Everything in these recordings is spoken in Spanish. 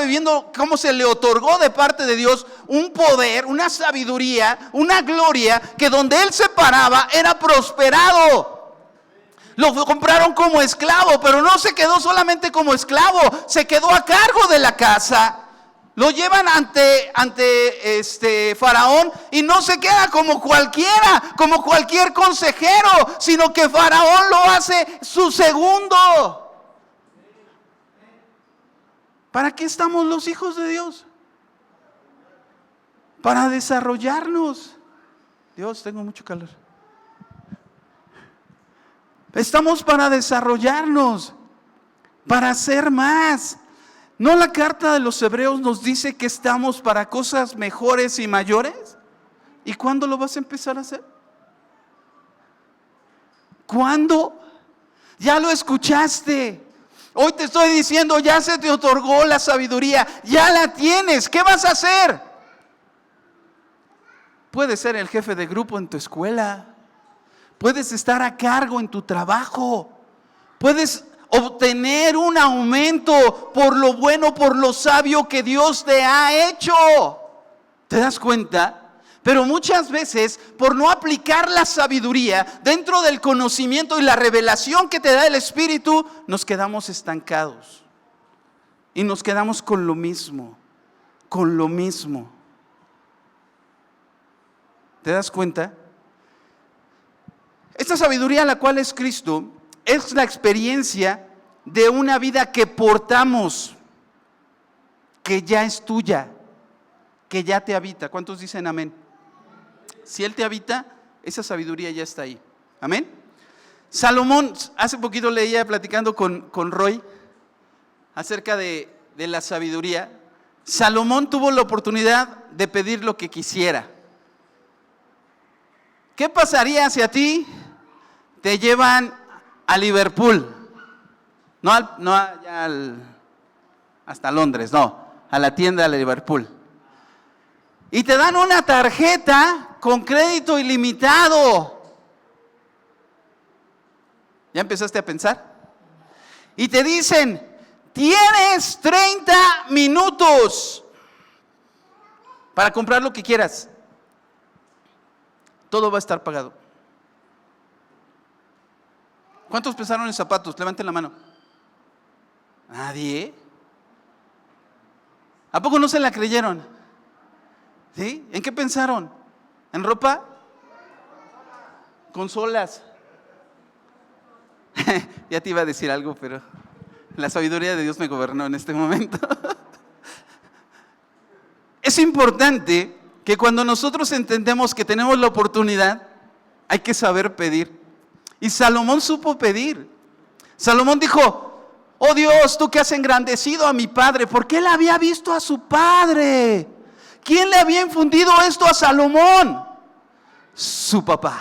viviendo cómo se le otorgó de parte de Dios un poder, una sabiduría, una gloria, que donde él se paraba era prosperado. Lo compraron como esclavo, pero no se quedó solamente como esclavo, se quedó a cargo de la casa. Lo llevan ante Faraón y no se queda como cualquiera, como cualquier consejero, sino que Faraón lo hace su segundo. ¿Para qué estamos los hijos de Dios? Para desarrollarnos. Dios, tengo mucho calor. Estamos para desarrollarnos, para hacer más. ¿No la carta de los Hebreos nos dice que estamos para cosas mejores y mayores? ¿Y cuándo lo vas a empezar a hacer? ¿Cuándo? Ya lo escuchaste. Hoy te estoy diciendo, ya se te otorgó la sabiduría, ya la tienes. ¿Qué vas a hacer? Puedes ser el jefe de grupo en tu escuela. Puedes estar a cargo en tu trabajo. Puedes obtener un aumento por lo bueno, por lo sabio que Dios te ha hecho. ¿Te das cuenta? Pero muchas veces, por no aplicar la sabiduría dentro del conocimiento y la revelación que te da el Espíritu, nos quedamos estancados. Y nos quedamos con lo mismo, con lo mismo. ¿Te das cuenta? Esta sabiduría, la cual es Cristo, es la experiencia de una vida que portamos, que ya es tuya, que ya te habita. ¿Cuántos dicen amén? Si Él te habita, esa sabiduría ya está ahí. Amén. Salomón, hace poquito leía platicando con Roy acerca de la sabiduría. Salomón tuvo la oportunidad de pedir lo que quisiera. ¿Qué pasaría si a ti te llevan a Liverpool? No allá hasta Londres, no, a la tienda de Liverpool. Y te dan una tarjeta con crédito ilimitado. ¿Ya empezaste a pensar? Y te dicen, tienes 30 minutos para comprar lo que quieras. Todo va a estar pagado. ¿Cuántos pensaron en zapatos? Levanten la mano. ¿Nadie? ¿A poco no se la creyeron? ¿Sí? ¿En qué pensaron? ¿En ropa? Consolas. Ya te iba a decir algo, pero la sabiduría de Dios me gobernó en este momento. Es importante que cuando nosotros entendemos que tenemos la oportunidad, hay que saber pedir. Y Salomón supo pedir. Salomón dijo, oh Dios, tú que has engrandecido a mi padre, porque él había visto a su padre. ¿Quién le había infundido esto a Salomón? Su papá.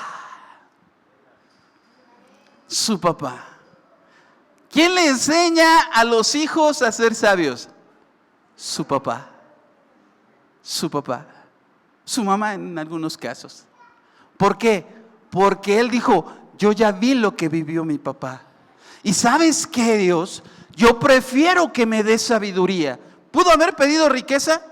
Su papá. ¿Quién le enseña a los hijos a ser sabios? Su papá. Su papá. Su mamá en algunos casos. ¿Por qué? Porque él dijo, yo ya vi lo que vivió mi papá. ¿Y sabes qué, Dios? Yo prefiero que me des sabiduría. ¿Pudo haber pedido riqueza?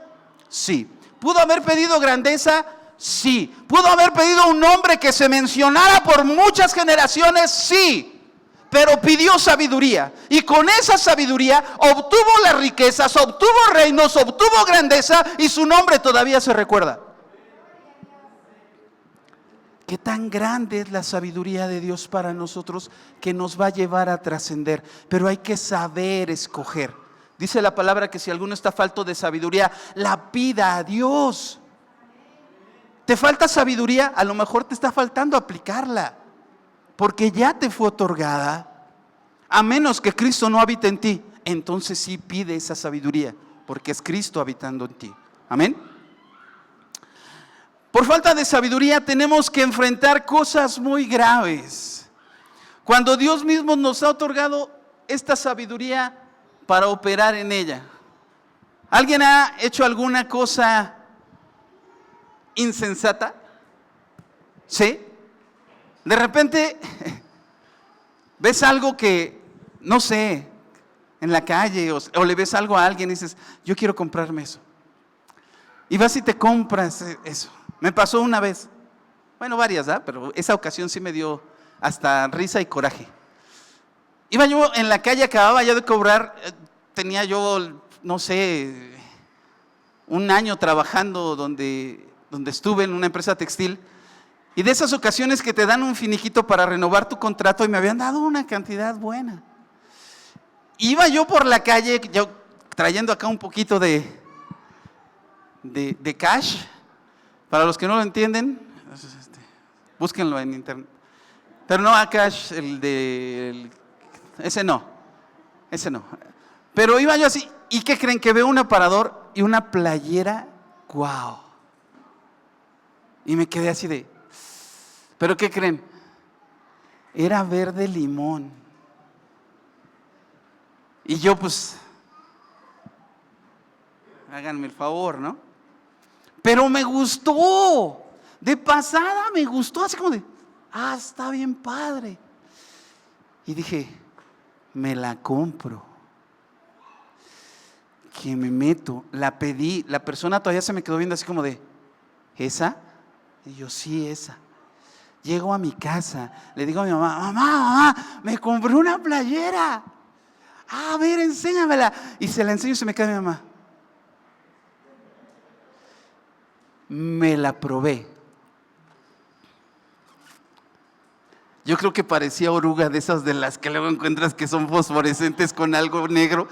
Sí. ¿Pudo haber pedido grandeza? Sí. ¿Pudo haber pedido un nombre que se mencionara por muchas generaciones? Sí. Pero pidió sabiduría. Y con esa sabiduría obtuvo las riquezas, obtuvo reinos, obtuvo grandeza y su nombre todavía se recuerda. Qué tan grande es la sabiduría de Dios para nosotros, que nos va a llevar a trascender. Pero hay que saber escoger. Dice la palabra que si alguno está falto de sabiduría, la pida a Dios. ¿Te falta sabiduría? A lo mejor te está faltando aplicarla, porque ya te fue otorgada. A menos que Cristo no habite en ti, entonces sí pide esa sabiduría, porque es Cristo habitando en ti. Amén. Por falta de sabiduría tenemos que enfrentar cosas muy graves. Cuando Dios mismo nos ha otorgado esta sabiduría para operar en ella. ¿Alguien ha hecho alguna cosa insensata? ¿Sí? De repente ves algo que, no sé, en la calle o le ves algo a alguien y dices, yo quiero comprarme eso. Y vas y te compras eso. Me pasó una vez, bueno, varias, ¿verdad? Pero esa ocasión sí me dio hasta risa y coraje. Iba yo en la calle, acababa yo de cobrar, tenía yo, no sé, un año trabajando donde estuve en una empresa textil. Y de esas ocasiones que te dan un finiquito para renovar tu contrato y me habían dado una cantidad buena. Iba yo por la calle, yo trayendo acá un poquito de cash. Para los que no lo entienden, búsquenlo en internet. Pero no a cash, ese no. Pero iba yo así, ¿y qué creen? Que veo un aparador y una playera, wow. Y me quedé así de, ¿pero qué creen? Era verde limón. Y yo pues, háganme el favor, ¿no? Pero me gustó, de pasada me gustó, así como de, está bien padre. Y dije, me la compro. Que me meto, la pedí, la persona todavía se me quedó viendo así como de, ¿esa? Y yo, sí, esa. Llego a mi casa, le digo a mi mamá, mamá, me compré una playera. A ver, enséñamela. Y se la enseño y se me queda mi mamá. Me la probé. Yo creo que parecía oruga de esas de las que luego encuentras que son fosforescentes con algo negro.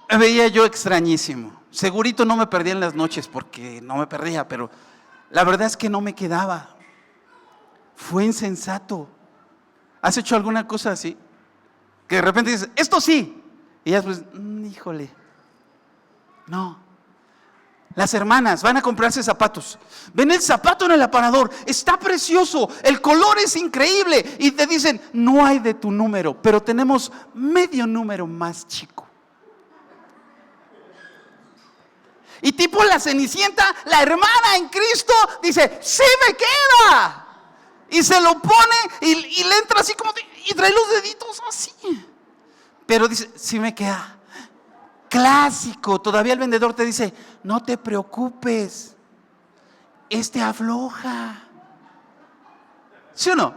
Me veía yo extrañísimo. Segurito no me perdía en las noches porque no me perdía, pero la verdad es que no me quedaba. Fue insensato. ¿Has hecho alguna cosa así? Que de repente dices, esto sí. Y ya pues, híjole. No. Las hermanas van a comprarse zapatos. Ven el zapato en el aparador, está precioso, el color es increíble. Y te dicen, no hay de tu número, pero tenemos medio número más chico. Y tipo la Cenicienta, la hermana en Cristo dice, sí me queda. Y se lo pone y le entra así como y trae los deditos así. Pero dice, sí me queda. Clásico, todavía el vendedor te dice, no te preocupes, afloja. ¿Sí o no?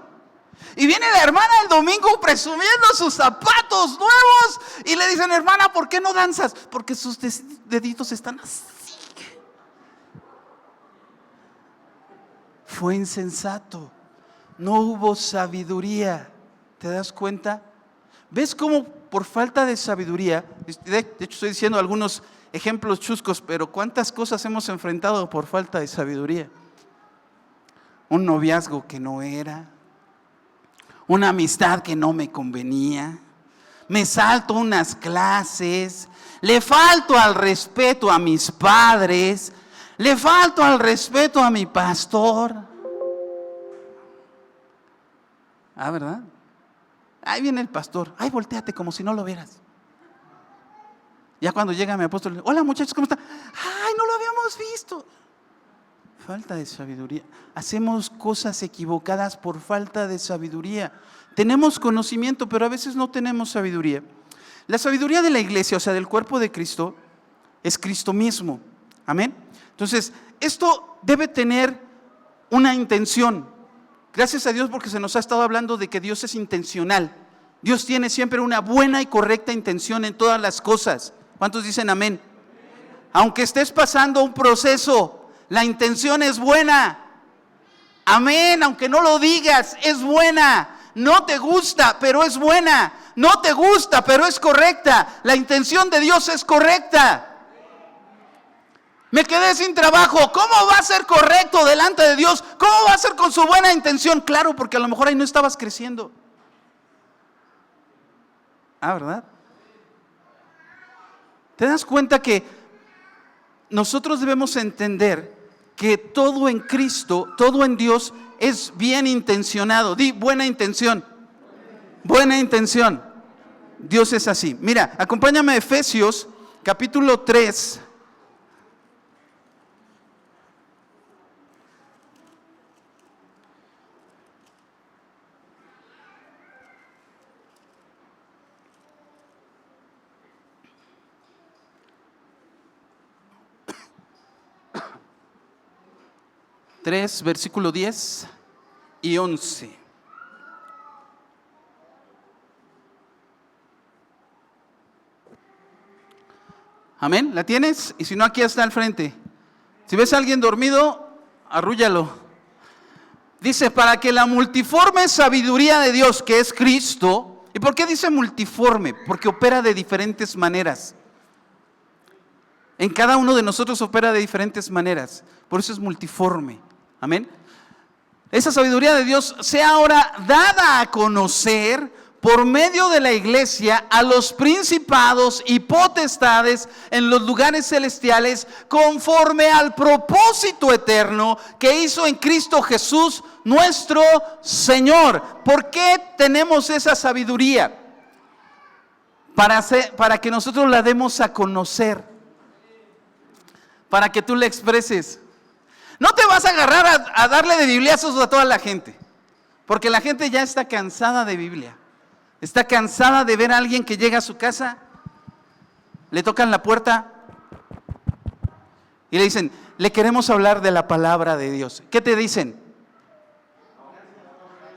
Y viene la hermana el domingo presumiendo sus zapatos nuevos y le dicen, hermana, ¿por qué no danzas? Porque sus deditos están así. Fue insensato, no hubo sabiduría. ¿Te das cuenta? ¿Ves cómo por falta de sabiduría, de hecho estoy diciendo algunos ejemplos chuscos, pero cuántas cosas hemos enfrentado por falta de sabiduría? Un noviazgo que no era, una amistad que no me convenía, me salto unas clases, le falto al respeto a mis padres, le falto al respeto a mi pastor. ¿Verdad? Ahí viene el pastor, volteate como si no lo vieras. Ya cuando llega mi apóstol, hola muchachos, ¿cómo están? No lo habíamos visto. Falta de sabiduría. Hacemos cosas equivocadas por falta de sabiduría. Tenemos conocimiento, pero a veces no tenemos sabiduría. La sabiduría de la iglesia, o sea, del cuerpo de Cristo, es Cristo mismo. Amén. Entonces, esto debe tener una intención. Gracias a Dios porque se nos ha estado hablando de que Dios es intencional. Dios tiene siempre una buena y correcta intención en todas las cosas. ¿Cuántos dicen amén? Aunque estés pasando un proceso, la intención es buena. Amén, aunque no lo digas, es buena. No te gusta, pero es buena. No te gusta, pero es correcta. La intención de Dios es correcta. Me quedé sin trabajo. ¿Cómo va a ser correcto delante de Dios? ¿Cómo va a ser con su buena intención? Claro, porque a lo mejor ahí no estabas creciendo. ¿Verdad? ¿Te das cuenta que nosotros debemos entender que todo en Cristo, todo en Dios es bien intencionado? Di buena intención. Buena intención. Dios es así. Mira, acompáñame a Efesios capítulo 3. 3, versículo 10 y 11. Amén, ¿la tienes? Y si no, aquí está al frente. Si ves a alguien dormido, arrúllalo. Dice, para que la multiforme sabiduría de Dios, que es Cristo. ¿Y por qué dice multiforme? Porque opera de diferentes maneras. En cada uno de nosotros opera de diferentes maneras. Por eso es multiforme. Amén. Esa sabiduría de Dios sea ahora dada a conocer por medio de la iglesia a los principados y potestades en los lugares celestiales, conforme al propósito eterno que hizo en Cristo Jesús nuestro Señor. ¿Por qué tenemos esa sabiduría? Para que nosotros la demos a conocer, para que tú la expreses. No te vas a agarrar a darle de bibliazos a toda la gente, porque la gente ya está cansada de Biblia. Está cansada de ver a alguien que llega a su casa, le tocan la puerta y le dicen, le queremos hablar de la palabra de Dios. ¿Qué te dicen?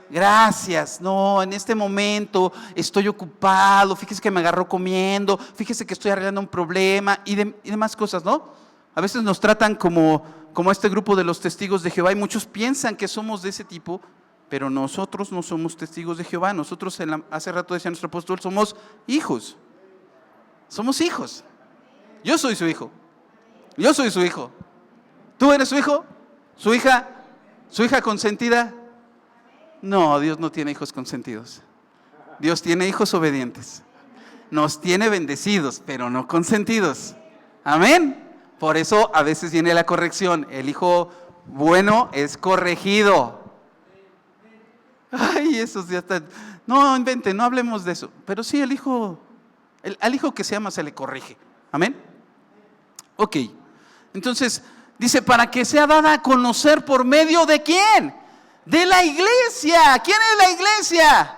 Gracias, no, en este momento estoy ocupado, fíjese que me agarró comiendo, fíjese que estoy arreglando un problema y demás cosas, ¿no? A veces nos tratan como este grupo de los testigos de Jehová y muchos piensan que somos de ese tipo. Pero nosotros no somos testigos de Jehová. Nosotros, hace rato decía nuestro apóstol, somos hijos. Somos hijos. Yo soy su hijo. Yo soy su hijo. ¿Tú eres su hijo? ¿Su hija? ¿Su hija consentida? No, Dios no tiene hijos consentidos. Dios tiene hijos obedientes. Nos tiene bendecidos, pero no consentidos. Amén. Por eso a veces viene la corrección. El hijo bueno es corregido. Ay, esos ya están. No inventen, no hablemos de eso. Pero sí, al hijo que se ama se le corrige. Amén. Ok. Entonces, dice, para que sea dada a conocer por medio de ¿quién? De la iglesia. ¿Quién es la iglesia?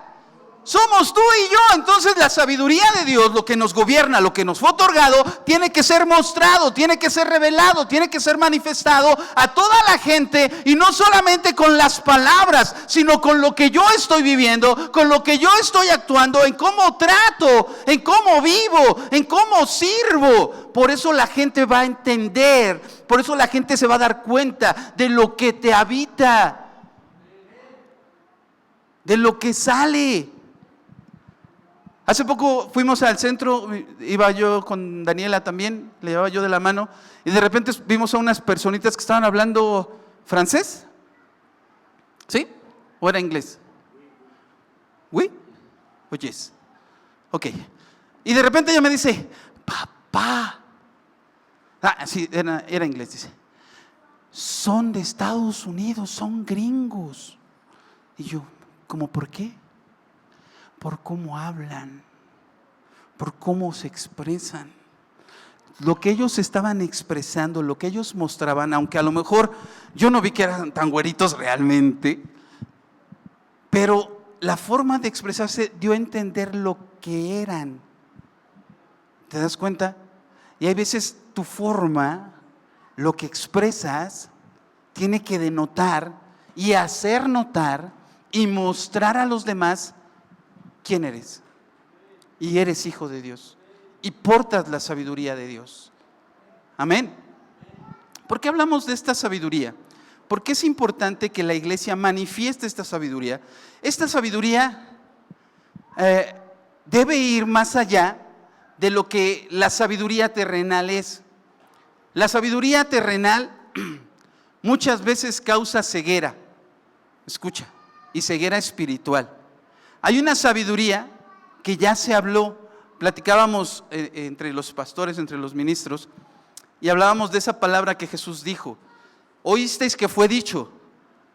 Somos tú y yo. Entonces la sabiduría de Dios, lo que nos gobierna, lo que nos fue otorgado, tiene que ser mostrado, tiene que ser revelado, tiene que ser manifestado a toda la gente. Y no solamente con las palabras, sino con lo que yo estoy viviendo, con lo que yo estoy actuando, en cómo trato, en cómo vivo, en cómo sirvo. Por eso la gente va a entender, por eso la gente se va a dar cuenta de lo que te habita, de lo que sale. Hace poco fuimos al centro, iba yo con Daniela también, le llevaba yo de la mano, y de repente vimos a unas personitas que estaban hablando francés. ¿Sí? ¿O era inglés? ¿Oui? ¿O yes? Ok. Y de repente ella me dice, papá. Sí, era inglés, dice. Son de Estados Unidos, son gringos. Y yo, ¿cómo por qué? Por cómo hablan, por cómo se expresan. Lo que ellos estaban expresando, lo que ellos mostraban, aunque a lo mejor yo no vi que eran tan güeritos realmente, pero la forma de expresarse dio a entender lo que eran. ¿Te das cuenta? Y hay veces tu forma, lo que expresas, tiene que denotar y hacer notar y mostrar a los demás quién eres. Y eres hijo de Dios. Y portas la sabiduría de Dios. Amén. ¿Por qué hablamos de esta sabiduría? Porque es importante que la iglesia manifieste esta sabiduría. Esta sabiduría debe ir más allá de lo que la sabiduría terrenal es. La sabiduría terrenal muchas veces causa ceguera. Escucha, y ceguera espiritual. Hay una sabiduría que ya se habló, platicábamos entre los pastores, entre los ministros, y hablábamos de esa palabra que Jesús dijo. Oísteis que fue dicho,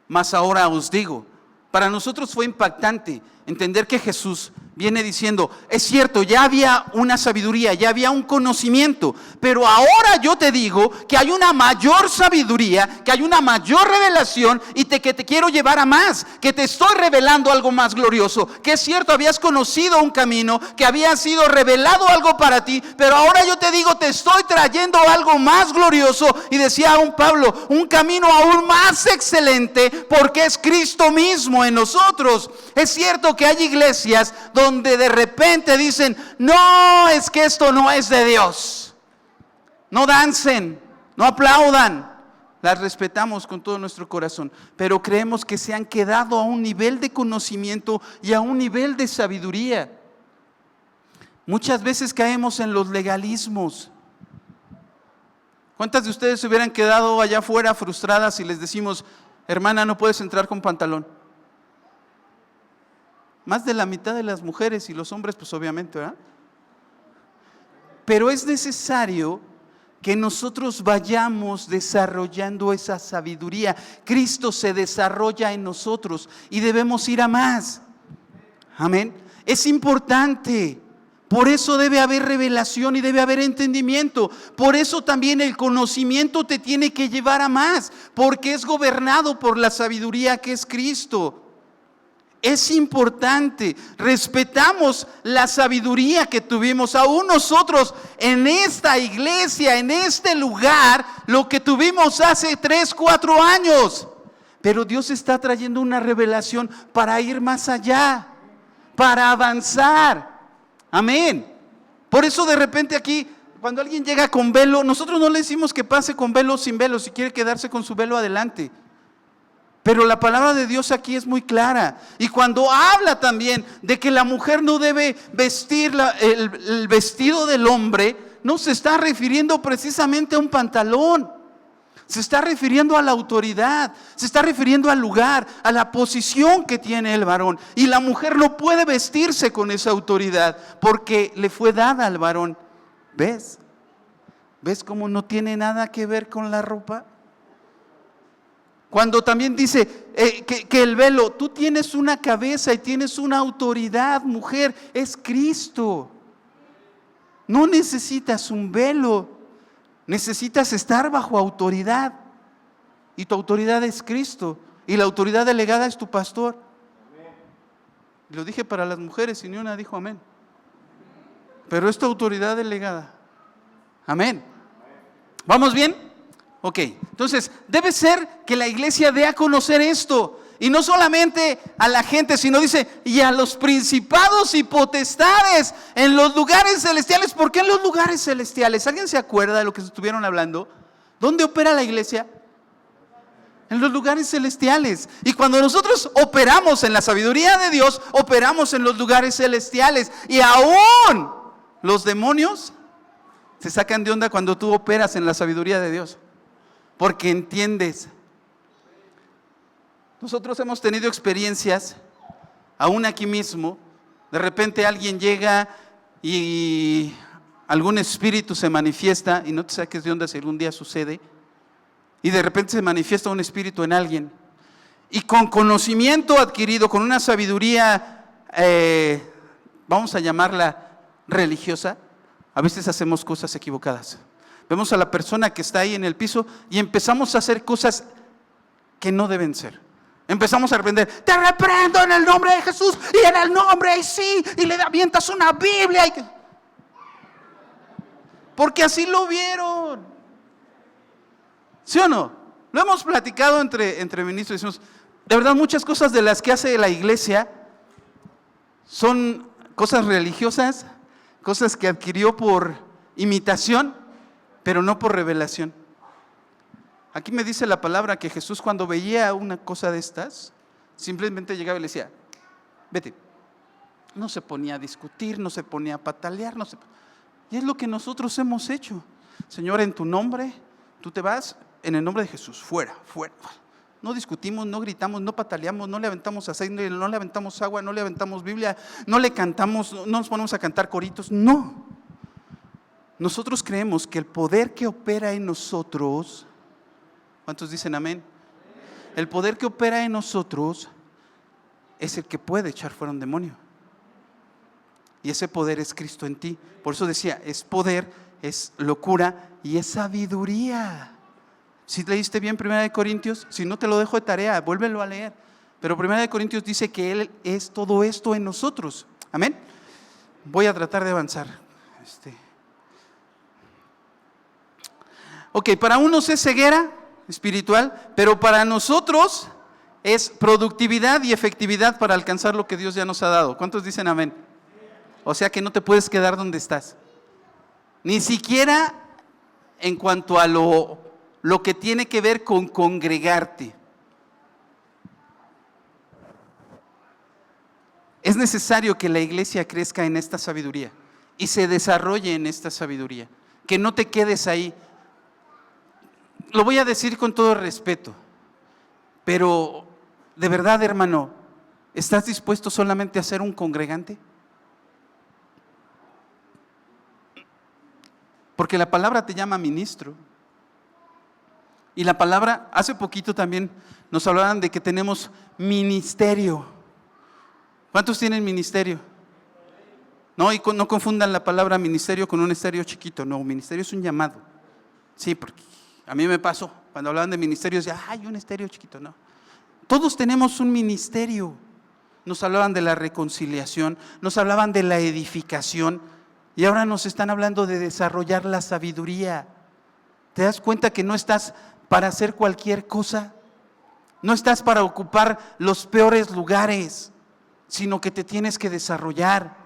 mas ahora os digo. Para nosotros fue impactante entender que Jesús viene diciendo, es cierto, ya había una sabiduría, ya había un conocimiento, pero ahora yo te digo que hay una mayor sabiduría, que hay una mayor revelación y que te quiero llevar a más, que te estoy revelando algo más glorioso, que es cierto, habías conocido un camino, que había sido revelado algo para ti, pero ahora yo te digo, te estoy trayendo algo más glorioso. Y decía aún Pablo, un camino aún más excelente, porque es Cristo mismo en nosotros. Es cierto que hay iglesias donde de repente dicen, no, es que esto no es de Dios. No dancen, no aplaudan. Las respetamos con todo nuestro corazón, pero creemos que se han quedado a un nivel de conocimiento y a un nivel de sabiduría. Muchas veces caemos en los legalismos. ¿Cuántas de ustedes se hubieran quedado allá afuera frustradas si les decimos, hermana, no puedes entrar con pantalón? Más de la mitad de las mujeres y los hombres, pues obviamente, ¿verdad? Pero es necesario que nosotros vayamos desarrollando esa sabiduría. Cristo se desarrolla en nosotros y debemos ir a más. Amén. Es importante. Por eso debe haber revelación y debe haber entendimiento. Por eso también el conocimiento te tiene que llevar a más, porque es gobernado por la sabiduría que es Cristo. Es importante, respetamos la sabiduría que tuvimos, aún nosotros en esta iglesia, en este lugar, lo que tuvimos hace 3, 4 años. Pero Dios está trayendo una revelación para ir más allá, para avanzar. Amén. Por eso de repente aquí, cuando alguien llega con velo, nosotros no le decimos que pase con velo o sin velo, si quiere quedarse con su velo adelante. Pero la palabra de Dios aquí es muy clara. Y cuando habla también de que la mujer no debe vestir el vestido del hombre, no se está refiriendo precisamente a un pantalón. Se está refiriendo a la autoridad, se está refiriendo al lugar, a la posición que tiene el varón. Y la mujer no puede vestirse con esa autoridad porque le fue dada al varón. ¿Ves? ¿Ves cómo no tiene nada que ver con la ropa? Cuando también dice que el velo, tú tienes una cabeza y tienes una autoridad, mujer, es Cristo. No necesitas un velo, necesitas estar bajo autoridad. Y tu autoridad es Cristo. Y la autoridad delegada es tu pastor. Y lo dije para las mujeres y ni una dijo amén. Pero es tu autoridad delegada. Amén. ¿Vamos bien? Ok, entonces debe ser que la iglesia dé a conocer esto. Y no solamente a la gente, sino dice, y a los principados y potestades en los lugares celestiales. ¿Por qué en los lugares celestiales? ¿Alguien se acuerda de lo que estuvieron hablando? ¿Dónde opera la iglesia? En los lugares celestiales. Y cuando nosotros operamos en la sabiduría de Dios, operamos en los lugares celestiales. Y aún los demonios se sacan de onda cuando tú operas en la sabiduría de Dios. Porque entiendes. Nosotros hemos tenido experiencias, aún aquí mismo, de repente alguien llega y algún espíritu se manifiesta, y no te saques de onda si algún día sucede, y de repente se manifiesta un espíritu en alguien, y con conocimiento adquirido, con una sabiduría, vamos a llamarla religiosa, a veces hacemos cosas equivocadas. Vemos a la persona que está ahí en el piso y empezamos a hacer cosas que no deben ser. Empezamos a reprender, te reprendo en el nombre de Jesús y en el nombre, y sí, y le avientas una Biblia. Porque así lo vieron. ¿Sí o no? Lo hemos platicado entre ministros y decimos, de verdad muchas cosas de las que hace la iglesia son cosas religiosas, cosas que adquirió por imitación, pero no por revelación. Aquí me dice la palabra que Jesús, cuando veía una cosa de estas, simplemente llegaba y le decía, vete. No se ponía a discutir, no se ponía a patalear, y es lo que nosotros hemos hecho. Señor, en tu nombre, tú te vas, en el nombre de Jesús, fuera, fuera. No discutimos, no gritamos, no pataleamos, no le aventamos aceite, no le aventamos agua, no le aventamos Biblia, no le cantamos, no nos ponemos a cantar coritos, no. Nosotros creemos que el poder que opera en nosotros, ¿cuántos dicen amén? El poder que opera en nosotros es el que puede echar fuera un demonio. y ese poder es Cristo en ti. Por eso decía, es poder, es locura y es sabiduría. Si leíste bien 1 Corintios, si no te lo dejo de tarea, vuélvelo a leer. Pero 1 Corintios dice que Él es todo esto en nosotros. Amén. Voy a tratar de avanzar. Ok, para unos es ceguera espiritual, pero para nosotros es productividad y efectividad para alcanzar lo que Dios ya nos ha dado. ¿Cuántos dicen amén? O sea que no te puedes quedar donde estás. Ni siquiera en cuanto a lo que tiene que ver con congregarte. Es necesario que la iglesia crezca en esta sabiduría y se desarrolle en esta sabiduría. Que no te quedes ahí. Lo voy a decir con todo respeto, pero de verdad, hermano, ¿estás dispuesto solamente a ser un congregante? Porque la palabra te llama ministro. Y la palabra, hace poquito también nos hablaban de que tenemos ministerio. ¿Cuántos tienen ministerio? No, y no confundan la palabra ministerio con un estéreo chiquito. No, ministerio es un llamado. Sí, porque a mí me pasó, cuando hablaban de ministerio, decía, ay, un estéreo chiquito. No, todos tenemos un ministerio. Nos hablaban de la reconciliación, nos hablaban de la edificación, y ahora nos están hablando de desarrollar la sabiduría. ¿Te das cuenta que no estás para hacer cualquier cosa? No estás para ocupar los peores lugares, sino que te tienes que desarrollar.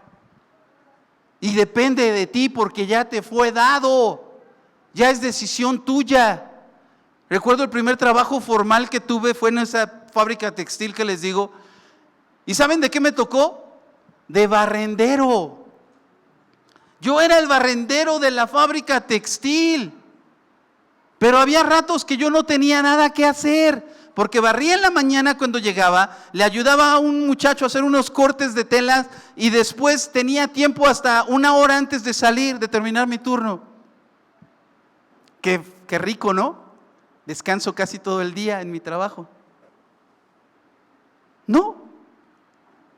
Y depende de ti porque ya te fue dado. Ya es decisión tuya. Recuerdo el primer trabajo formal que tuve fue en esa fábrica textil que les digo. ¿Y saben de qué me tocó? De barrendero. Yo era el barrendero de la fábrica textil. Pero había ratos que yo no tenía nada que hacer, porque barría en la mañana cuando llegaba, le ayudaba a un muchacho a hacer unos cortes de telas y después tenía tiempo hasta 1 hora antes de salir, de terminar mi turno. Qué rico, ¿no? Descanso casi todo el día en mi trabajo. No,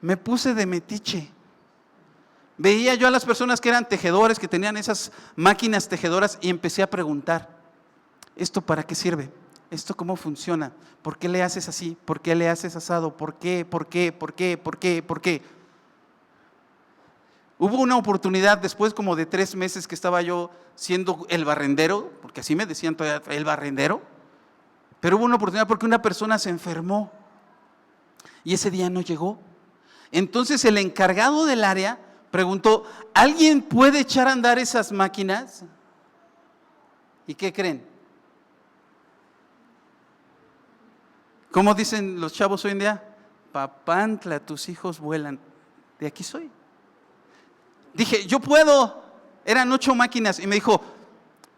me puse de metiche. Veía yo a las personas que eran tejedores, que tenían esas máquinas tejedoras y empecé a preguntar, ¿esto para qué sirve? ¿Esto cómo funciona? ¿Por qué le haces así? ¿Por qué le haces asado? ¿Por qué? ¿Por qué? ¿Por qué? ¿Por qué? ¿Por qué? Hubo una oportunidad después como de 3 meses que estaba yo siendo el barrendero, porque así me decían todavía, el barrendero, pero hubo una oportunidad porque una persona se enfermó y ese día no llegó. Entonces el encargado del área preguntó, ¿alguien puede echar a andar esas máquinas? ¿Y qué creen? ¿Cómo dicen los chavos hoy en día? Papantla, tus hijos vuelan. De aquí soy. Dije, yo puedo. Eran 8 máquinas y me dijo,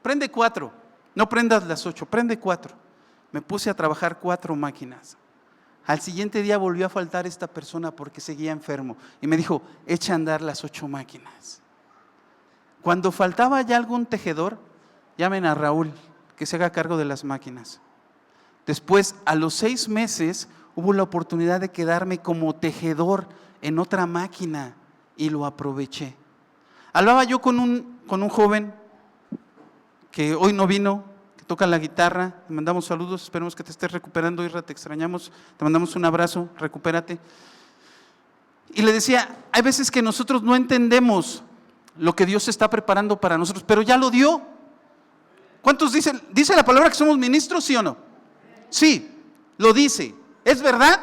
prende 4. No prendas las 8, prende 4. Me puse a trabajar 4 máquinas. Al siguiente día volvió a faltar esta persona porque seguía enfermo. Y me dijo, echa a andar las 8 máquinas. Cuando faltaba ya algún tejedor, llamen a Raúl, que se haga cargo de las máquinas. Después, a los 6 meses, hubo la oportunidad de quedarme como tejedor en otra máquina y lo aproveché. Hablaba yo con un joven que hoy no vino, que toca la guitarra, le mandamos saludos, esperemos que te estés recuperando, Isra, te extrañamos, te mandamos un abrazo, recupérate. Y le decía, hay veces que nosotros no entendemos lo que Dios está preparando para nosotros, pero ya lo dio. ¿Cuántos dicen? ¿Dice la palabra que somos ministros, sí o no? Sí, lo dice. ¿Es verdad?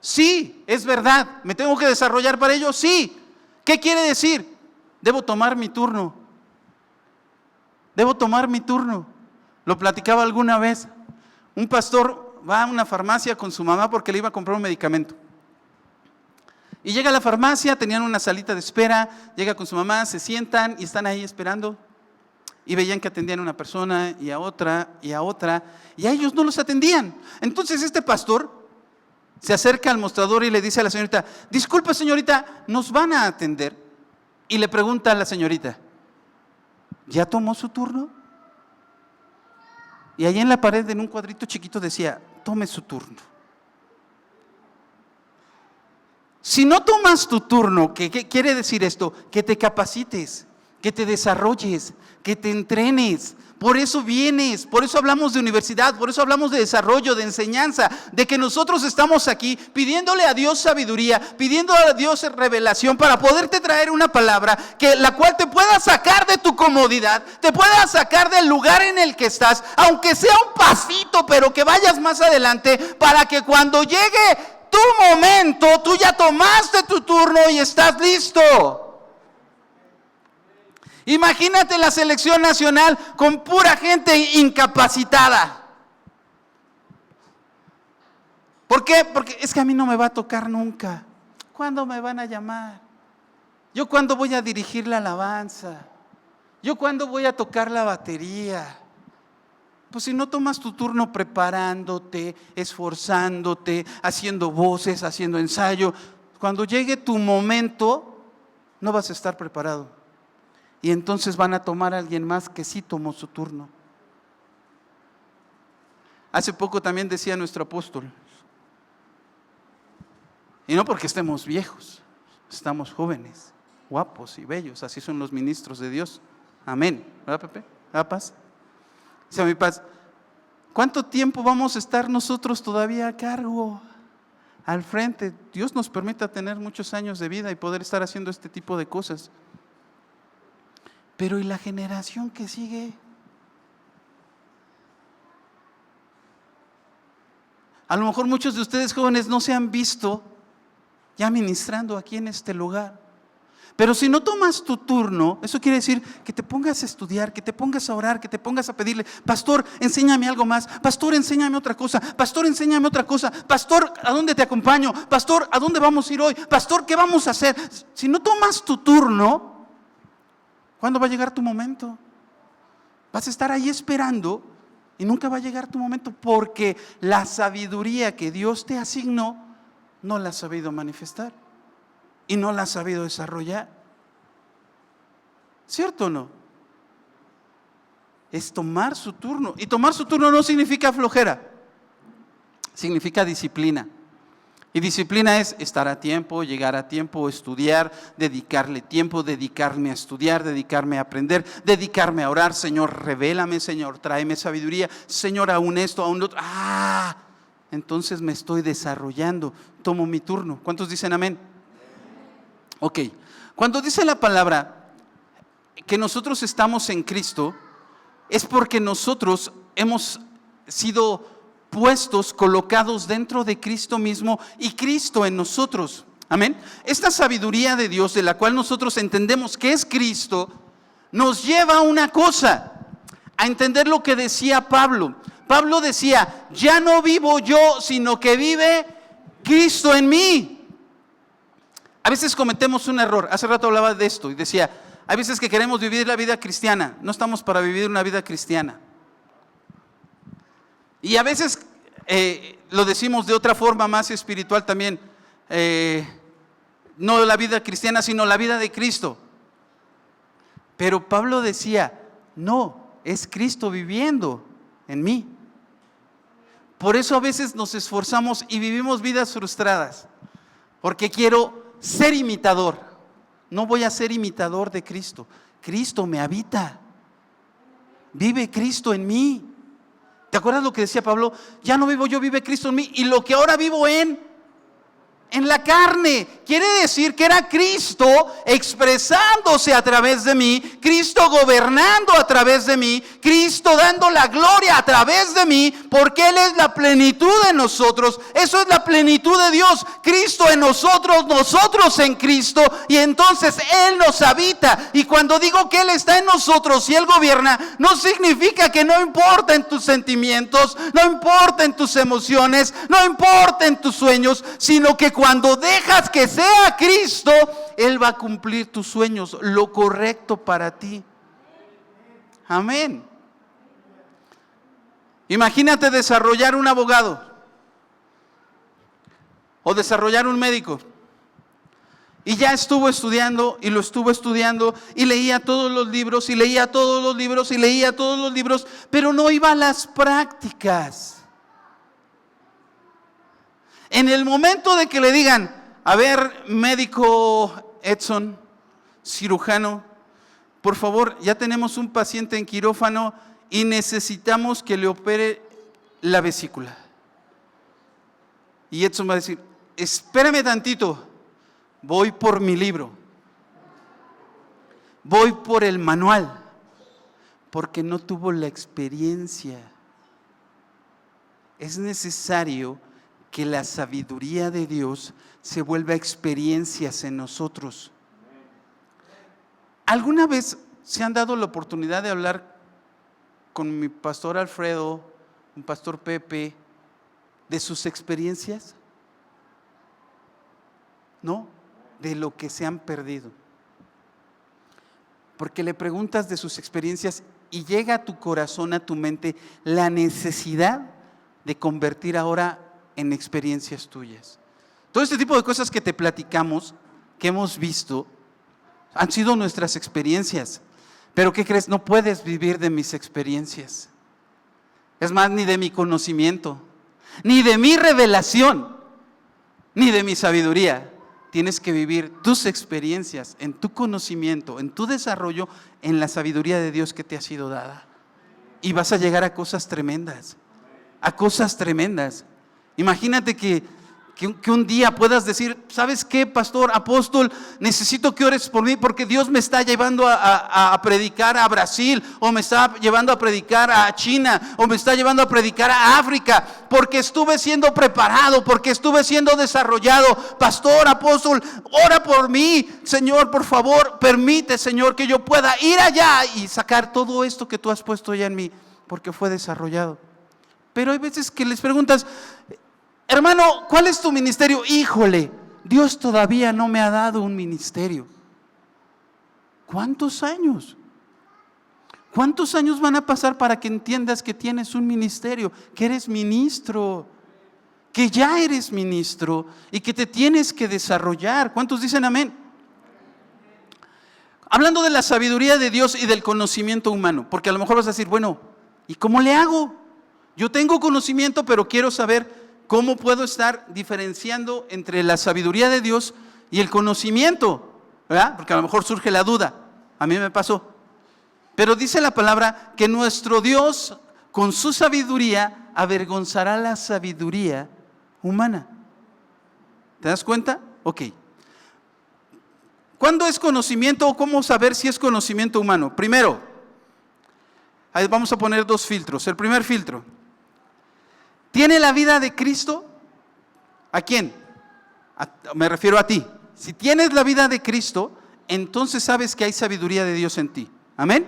Sí, es verdad. ¿Me tengo que desarrollar para ello? Sí. ¿Qué quiere decir? Debo tomar mi turno. Debo tomar mi turno. Lo platicaba alguna vez. Un pastor va a una farmacia con su mamá porque le iba a comprar un medicamento. Y llega a la farmacia, tenían una salita de espera, llega con su mamá, se sientan y están ahí esperando. Y veían que atendían a una persona y a otra y a otra, y a ellos no los atendían. Entonces este pastor se acerca al mostrador y le dice a la señorita, disculpe señorita, ¿nos van a atender? Y le pregunta a la señorita, ¿ya tomó su turno? Y ahí en la pared, en un cuadrito chiquito decía, tome su turno. Si no tomas tu turno, ¿qué quiere decir esto? Que te capacites, que te desarrolles, que te entrenes. Por eso vienes, por eso hablamos de universidad, por eso hablamos de desarrollo, de enseñanza, de que nosotros estamos aquí pidiéndole a Dios sabiduría, pidiendo a Dios revelación para poderte traer una palabra la cual te pueda sacar de tu comodidad, te pueda sacar del lugar en el que estás, aunque sea un pasito, pero que vayas más adelante para que cuando llegue tu momento, tú ya tomaste tu turno y estás listo. Imagínate la selección nacional con pura gente incapacitada. ¿Por qué? Porque es que a mí no me va a tocar nunca. ¿Cuándo me van a llamar? ¿Yo cuándo voy a dirigir la alabanza? ¿Yo cuándo voy a tocar la batería? Pues si no tomas tu turno preparándote, esforzándote, haciendo voces, haciendo ensayo, cuando llegue tu momento, no vas a estar preparado. Y entonces van a tomar a alguien más que sí tomó su turno. Hace poco también decía nuestro apóstol, y no porque estemos viejos, estamos jóvenes, guapos y bellos, así son los ministros de Dios. Amén. ¿Verdad, Pepe? ¿Verdad, Paz? Dice mi Paz, ¿cuánto tiempo vamos a estar nosotros todavía a cargo, al frente? Dios nos permita tener muchos años de vida y poder estar haciendo este tipo de cosas. Pero ¿y la generación que sigue? A lo mejor muchos de ustedes jóvenes no se han visto ya ministrando aquí en este lugar. Pero si no tomas tu turno, eso quiere decir que te pongas a estudiar, que te pongas a orar, que te pongas a pedirle, pastor, enséñame algo más, pastor, enséñame otra cosa, pastor, enséñame otra cosa, pastor, ¿a dónde te acompaño? Pastor, ¿a dónde vamos a ir hoy? Pastor, ¿qué vamos a hacer? Si no tomas tu turno, ¿cuándo va a llegar tu momento? Vas a estar ahí esperando y nunca va a llegar tu momento porque la sabiduría que Dios te asignó no la has sabido manifestar y no la has sabido desarrollar. ¿Cierto o no? Es tomar su turno. Y tomar su turno no significa flojera, significa disciplina. Y disciplina es estar a tiempo, llegar a tiempo, estudiar, dedicarle tiempo, dedicarme a estudiar, dedicarme a aprender, dedicarme a orar. Señor, revélame, Señor, tráeme sabiduría. Señor, aún esto, aún lo otro. Entonces me estoy desarrollando, tomo mi turno. ¿Cuántos dicen amén? Ok, cuando dice la palabra que nosotros estamos en Cristo, es porque nosotros hemos sido puestos, colocados dentro de Cristo mismo y Cristo en nosotros. Amén. Esta sabiduría de Dios, de la cual nosotros entendemos que es Cristo, nos lleva a una cosa, a entender lo que decía Pablo. Pablo decía, ya no vivo yo, sino que vive Cristo en mí. A veces cometemos un error. Hace rato hablaba de esto y decía, hay veces que queremos vivir la vida cristiana. No estamos para vivir una vida cristiana. Y a veces lo decimos de otra forma más espiritual también. No la vida cristiana, sino la vida de Cristo. Pero Pablo decía, no, es Cristo viviendo en mí. Por eso a veces nos esforzamos y vivimos vidas frustradas. Porque quiero ser imitador. No voy a ser imitador de Cristo. Cristo me habita. Vive Cristo en mí. ¿Te acuerdas lo que decía Pablo? Ya no vivo yo, vive Cristo en mí. Y lo que ahora vivo en la carne. Quiere decir que era Cristo expresándose a través de mí, Cristo gobernando a través de mí, Cristo dando la gloria a través de mí, porque Él es la plenitud de nosotros. Eso es la plenitud de Dios. Cristo en nosotros, nosotros en Cristo, y entonces Él nos habita. Y cuando digo que Él está en nosotros y Él gobierna, no significa que no importa en tus sentimientos, no importa en tus emociones, no importa en tus sueños, sino que cuando dejas que sea Cristo, Él va a cumplir tus sueños, lo correcto para ti. Amén. Imagínate desarrollar un abogado o desarrollar un médico. Y ya estuvo estudiando y lo estuvo estudiando y leía todos los libros y leía todos los libros y leía todos los libros, pero no iba a las prácticas. En el momento de que le digan, A ver, médico Edson, cirujano, por favor, ya tenemos un paciente en quirófano y necesitamos que le opere la vesícula. Y Edson va a decir, espérame tantito, voy por mi libro, voy por el manual, porque no tuvo la experiencia. Es necesario que la sabiduría de Dios se vuelva experiencias en nosotros. ¿Alguna vez se han dado la oportunidad de hablar con mi pastor Alfredo, un pastor Pepe, de sus experiencias? No, de lo que se han perdido. Porque le preguntas de sus experiencias y llega a tu corazón, a tu mente, la necesidad de convertir ahora en experiencias tuyas. Todo este tipo de cosas que te platicamos, que hemos visto, han sido nuestras experiencias. Pero ¿qué crees? No puedes vivir de mis experiencias. Es más, ni de mi conocimiento, ni de mi revelación, ni de mi sabiduría. Tienes que vivir tus experiencias en tu conocimiento, en tu desarrollo, en la sabiduría de Dios que te ha sido dada. Y vas a llegar a cosas tremendas, a cosas tremendas. Imagínate que un día puedas decir, ¿sabes qué, pastor, apóstol? Necesito que ores por mí porque Dios me está llevando a predicar a Brasil, o me está llevando a predicar a China, o me está llevando a predicar a África, porque estuve siendo preparado, porque estuve siendo desarrollado. Pastor, apóstol, ora por mí, Señor, por favor, permite, Señor, que yo pueda ir allá y sacar todo esto que tú has puesto ya en mí, porque fue desarrollado. Pero hay veces que les preguntas, hermano, ¿cuál es tu ministerio? Híjole, Dios todavía no me ha dado un ministerio. ¿Cuántos años? ¿Cuántos años van a pasar para que entiendas que tienes un ministerio, que eres ministro, que ya eres ministro y que te tienes que desarrollar? ¿Cuántos dicen amén? Hablando de la sabiduría de Dios y del conocimiento humano, porque a lo mejor vas a decir, bueno, ¿y cómo le hago? Yo tengo conocimiento, pero quiero saber ¿cómo puedo estar diferenciando entre la sabiduría de Dios y el conocimiento? ¿Verdad? Porque a lo mejor surge la duda. A mí me pasó. Pero dice la palabra que nuestro Dios, con su sabiduría, avergonzará la sabiduría humana. ¿Te das cuenta? Ok. ¿Cuándo es conocimiento o cómo saber si es conocimiento humano? Primero, ahí vamos a poner dos filtros. El primer filtro, ¿tiene la vida de Cristo? ¿A quién? Me refiero a ti. Si tienes la vida de Cristo, entonces sabes que hay sabiduría de Dios en ti. ¿Amén?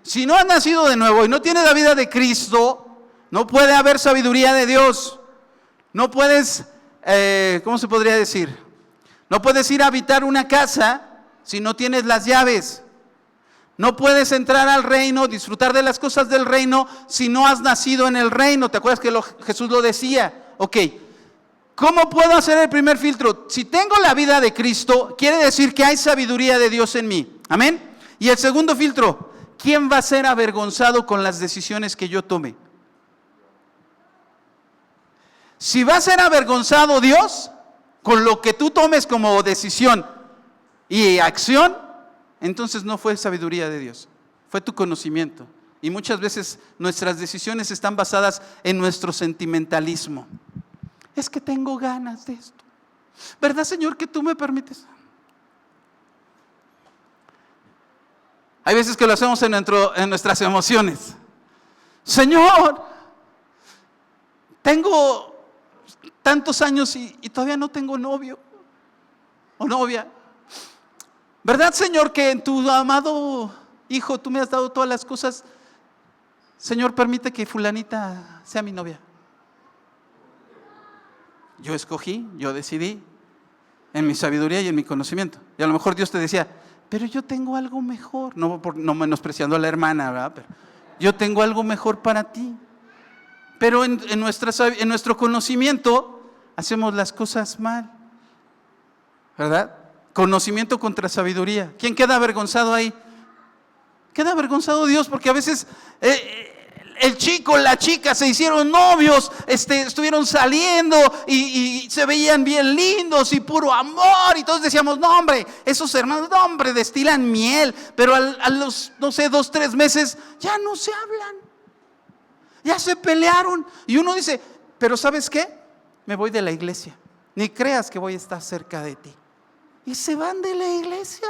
Si no has nacido de nuevo y no tienes la vida de Cristo, no puede haber sabiduría de Dios. No puedes, ¿cómo se podría decir? No puedes ir a habitar una casa si no tienes las llaves. No puedes entrar al reino, disfrutar de las cosas del reino si no has nacido en el reino. ¿Te acuerdas que Jesús lo decía? Ok. ¿Cómo puedo hacer el primer filtro? Si tengo la vida de Cristo, quiere decir que hay sabiduría de Dios en mí. Amén. Y el segundo filtro, ¿quién va a ser avergonzado con las decisiones que yo tome? Si va a ser avergonzado Dios con lo que tú tomes como decisión y acción, entonces no fue sabiduría de Dios, fue tu conocimiento. Y muchas veces nuestras decisiones están basadas en nuestro sentimentalismo. Es que tengo ganas de esto. ¿Verdad, Señor, que tú me permites? Hay veces que lo hacemos en nuestras emociones. Señor, tengo tantos años y todavía no tengo novio o novia. ¿Verdad, Señor, que en tu amado Hijo tú me has dado todas las cosas? Señor, permite que fulanita sea mi novia. Yo escogí, yo decidí en mi sabiduría y en mi conocimiento. Y a lo mejor Dios te decía, pero yo tengo algo mejor. No menospreciando a la hermana, ¿verdad? Pero yo tengo algo mejor para ti. Pero en nuestro conocimiento hacemos las cosas mal, ¿verdad? Conocimiento contra sabiduría. ¿Quién queda avergonzado ahí? Queda avergonzado Dios, porque a veces el chico, la chica se hicieron novios, estuvieron saliendo y se veían bien lindos y puro amor. Y todos decíamos, no hombre, esos hermanos, no hombre, destilan miel. Pero a los, no sé, 2, 3 meses ya no se hablan. Ya se pelearon. Y uno dice, pero ¿sabes qué? Me voy de la iglesia. Ni creas que voy a estar cerca de ti. Y se van de la iglesia.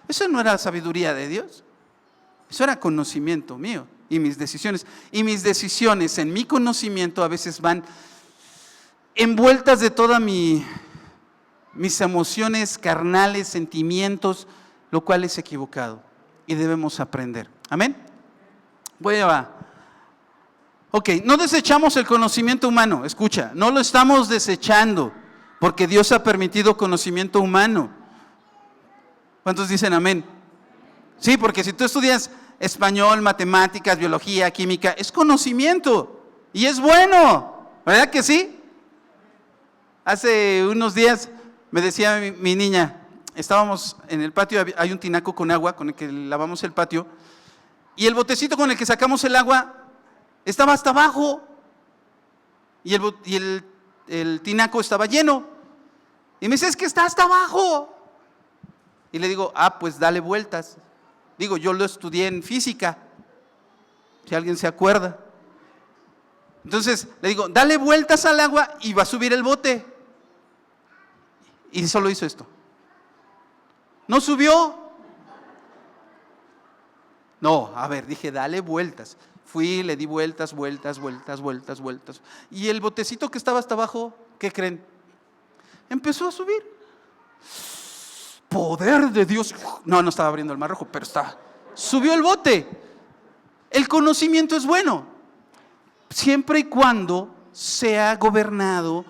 Eso no era sabiduría de Dios. Eso era conocimiento mío y mis decisiones. Y mis decisiones en mi conocimiento a veces van envueltas de todas mis emociones carnales, sentimientos, lo cual es equivocado. Y debemos aprender. Amén. Ok, no desechamos el conocimiento humano. Escucha, no lo estamos desechando porque Dios ha permitido conocimiento humano. ¿Cuántos dicen amén? Sí, porque si tú estudias español, matemáticas, biología, química, es conocimiento y es bueno, ¿verdad que sí? Hace unos días me decía mi niña, estábamos en el patio, hay un tinaco con agua con el que lavamos el patio y el botecito con el que sacamos el agua estaba hasta abajo y el tinaco estaba lleno y me dice, es que está hasta abajo. Y le digo, pues dale vueltas. Digo, yo lo estudié en física, si alguien se acuerda. Entonces le digo, dale vueltas al agua y va a subir el bote. Y solo hizo esto. No subió. No, a ver, dije, dale vueltas. Fui, le di vueltas. Y el botecito que estaba hasta abajo, ¿qué creen? Empezó a subir. Poder de Dios. No estaba abriendo el mar rojo, pero subió el bote. El conocimiento es bueno, siempre y cuando sea gobernado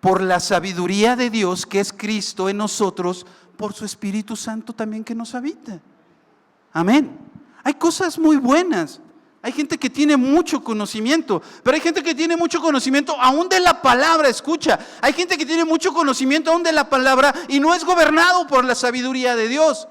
por la sabiduría de Dios, que es Cristo en nosotros, por su Espíritu Santo también que nos habita. Amén. Hay cosas muy buenas. Hay gente que tiene mucho conocimiento, pero hay gente que tiene mucho conocimiento aún de la palabra, escucha. Hay gente que tiene mucho conocimiento aún de la palabra y no es gobernado por la sabiduría de Dios.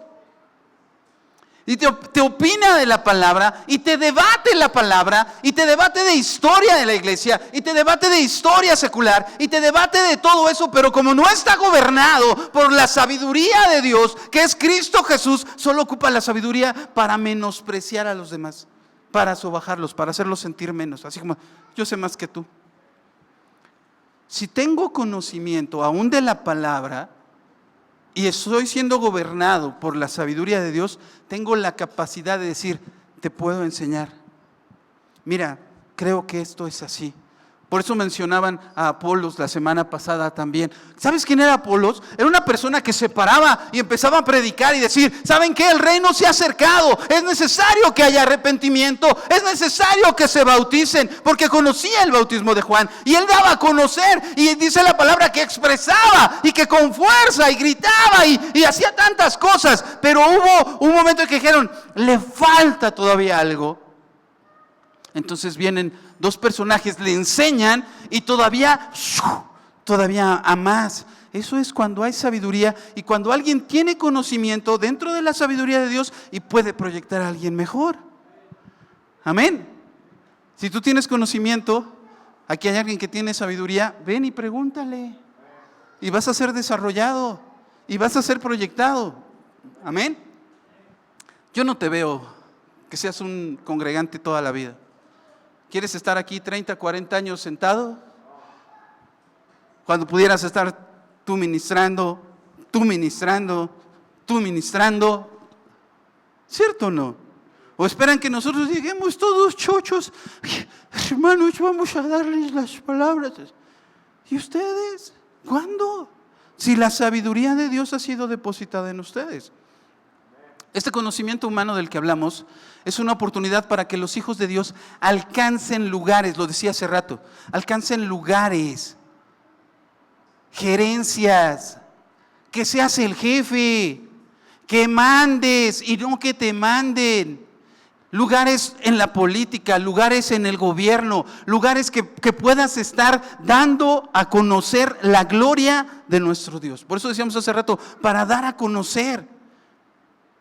Y te opina de la palabra y te debate la palabra y te debate de historia de la iglesia y te debate de historia secular y te debate de todo eso, pero como no está gobernado por la sabiduría de Dios, que es Cristo Jesús, solo ocupa la sabiduría para menospreciar a los demás, para sobajarlos, para hacerlos sentir menos, así como yo sé más que tú. Si tengo conocimiento aún de la palabra y estoy siendo gobernado por la sabiduría de Dios, tengo la capacidad de decir, te puedo enseñar. Mira, creo que esto es así. Por eso mencionaban a Apolos la semana pasada también. ¿Sabes quién era Apolos? Era una persona que se paraba y empezaba a predicar y decir, ¿saben qué? El reino se ha acercado, es necesario que haya arrepentimiento, es necesario que se bauticen, porque conocía el bautismo de Juan y él daba a conocer, y dice la palabra que expresaba y que con fuerza y gritaba y hacía tantas cosas, pero hubo un momento en que dijeron, le falta todavía algo. Entonces vienen 2 personajes, le enseñan y todavía a más. Eso es cuando hay sabiduría y cuando alguien tiene conocimiento dentro de la sabiduría de Dios y puede proyectar a alguien mejor. Amén. Si tú tienes conocimiento, aquí hay alguien que tiene sabiduría, ven y pregúntale y vas a ser desarrollado y vas a ser proyectado. Amén. Yo no te veo que seas un congregante toda la vida. ¿Quieres estar aquí 30, 40 años sentado? Cuando pudieras estar tú ministrando. ¿Cierto o no? O esperan que nosotros lleguemos todos chochos. Hermanos, vamos a darles las palabras. ¿Y ustedes? ¿Cuándo? Si la sabiduría de Dios ha sido depositada en ustedes. Este conocimiento humano del que hablamos es una oportunidad para que los hijos de Dios alcancen lugares, lo decía hace rato, alcancen lugares, gerencias, que seas el jefe, que mandes y no que te manden, lugares en la política, lugares en el gobierno, lugares que puedas estar dando a conocer la gloria de nuestro Dios. Por eso decíamos hace rato, para dar a conocer.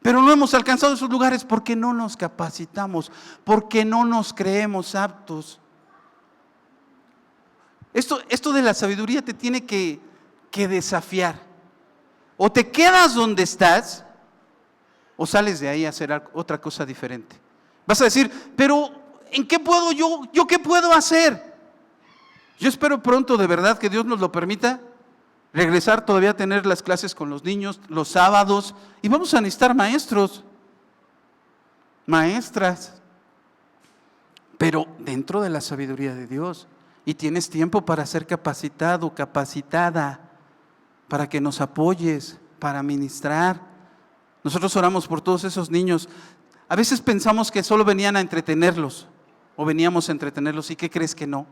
Pero no hemos alcanzado esos lugares porque no nos capacitamos, porque no nos creemos aptos. Esto de la sabiduría te tiene que desafiar. O te quedas donde estás, o sales de ahí a hacer otra cosa diferente. Vas a decir, pero ¿en qué puedo yo? ¿Yo qué puedo hacer? Yo espero pronto, de verdad, que Dios nos lo permita, regresar todavía a tener las clases con los niños los sábados, y vamos a necesitar maestros, maestras, pero dentro de la sabiduría de Dios. Y tienes tiempo para ser capacitado, capacitada, para que nos apoyes, para ministrar. Nosotros oramos por todos esos niños. A veces pensamos que solo venían a entretenerlos, o veníamos a entretenerlos, ¿y qué crees que no?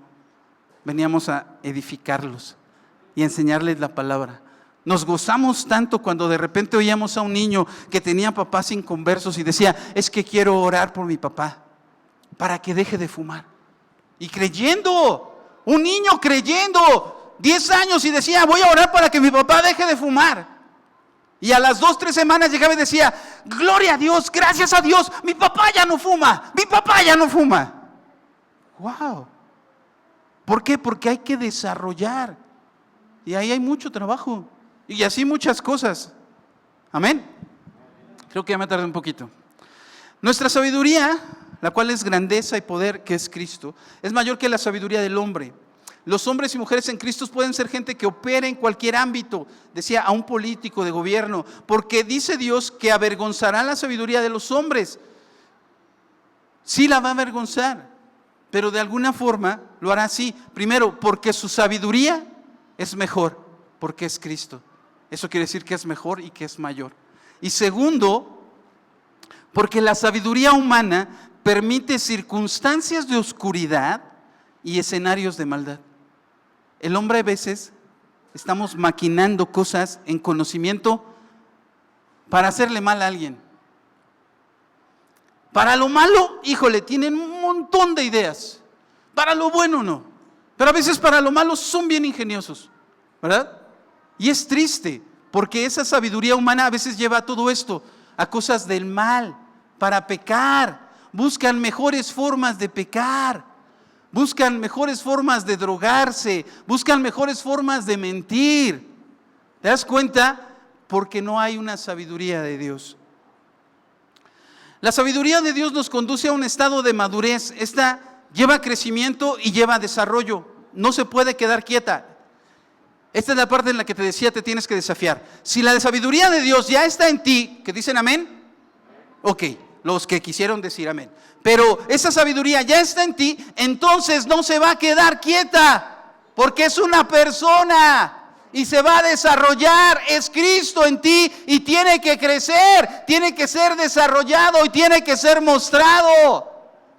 Veníamos a edificarlos y a enseñarles la palabra. Nos gozamos tanto cuando de repente oíamos a un niño que tenía papás inconversos y decía, es que quiero orar por mi papá, para que deje de fumar. Y creyendo, un niño creyendo, 10 años, y decía, voy a orar para que mi papá deje de fumar. Y a las 2, 3 semanas llegaba y decía, gloria a Dios, gracias a Dios, mi papá ya no fuma, mi papá ya no fuma. ¡Wow! ¿Por qué? Porque hay que desarrollar. Y ahí hay mucho trabajo. Y así muchas cosas. Amén. Creo que ya me tardé un poquito. Nuestra sabiduría, la cual es grandeza y poder, que es Cristo, es mayor que la sabiduría del hombre. Los hombres y mujeres en Cristo pueden ser gente que opere en cualquier ámbito, decía, a un político de gobierno, porque dice Dios que avergonzará la sabiduría de los hombres. Sí la va a avergonzar, pero de alguna forma lo hará así. Primero, porque su sabiduría es mejor, porque es Cristo. Eso quiere decir que es mejor y que es mayor. Y segundo, porque la sabiduría humana permite circunstancias de oscuridad y escenarios de maldad. El hombre a veces estamos maquinando cosas en conocimiento para hacerle mal a alguien. Para lo malo, híjole, tienen un montón de ideas. Para lo bueno no. Pero a veces para lo malo son bien ingeniosos, ¿verdad? Y es triste, porque esa sabiduría humana a veces lleva a todo esto, a cosas del mal, para pecar. Buscan mejores formas de pecar. Buscan mejores formas de drogarse, buscan mejores formas de mentir. ¿Te das cuenta? Porque no hay una sabiduría de Dios. La sabiduría de Dios nos conduce a un estado de madurez. Esta lleva crecimiento y lleva desarrollo. No se puede quedar quieta. Esta es la parte en la que te decía, te tienes que desafiar. Si la sabiduría de Dios ya está en ti, ¿que dicen amén? Ok, los que quisieron decir amén. Pero esa sabiduría ya está en ti, entonces no se va a quedar quieta, porque es una persona y se va a desarrollar. Es Cristo en ti y tiene que crecer, tiene que ser desarrollado y tiene que ser mostrado,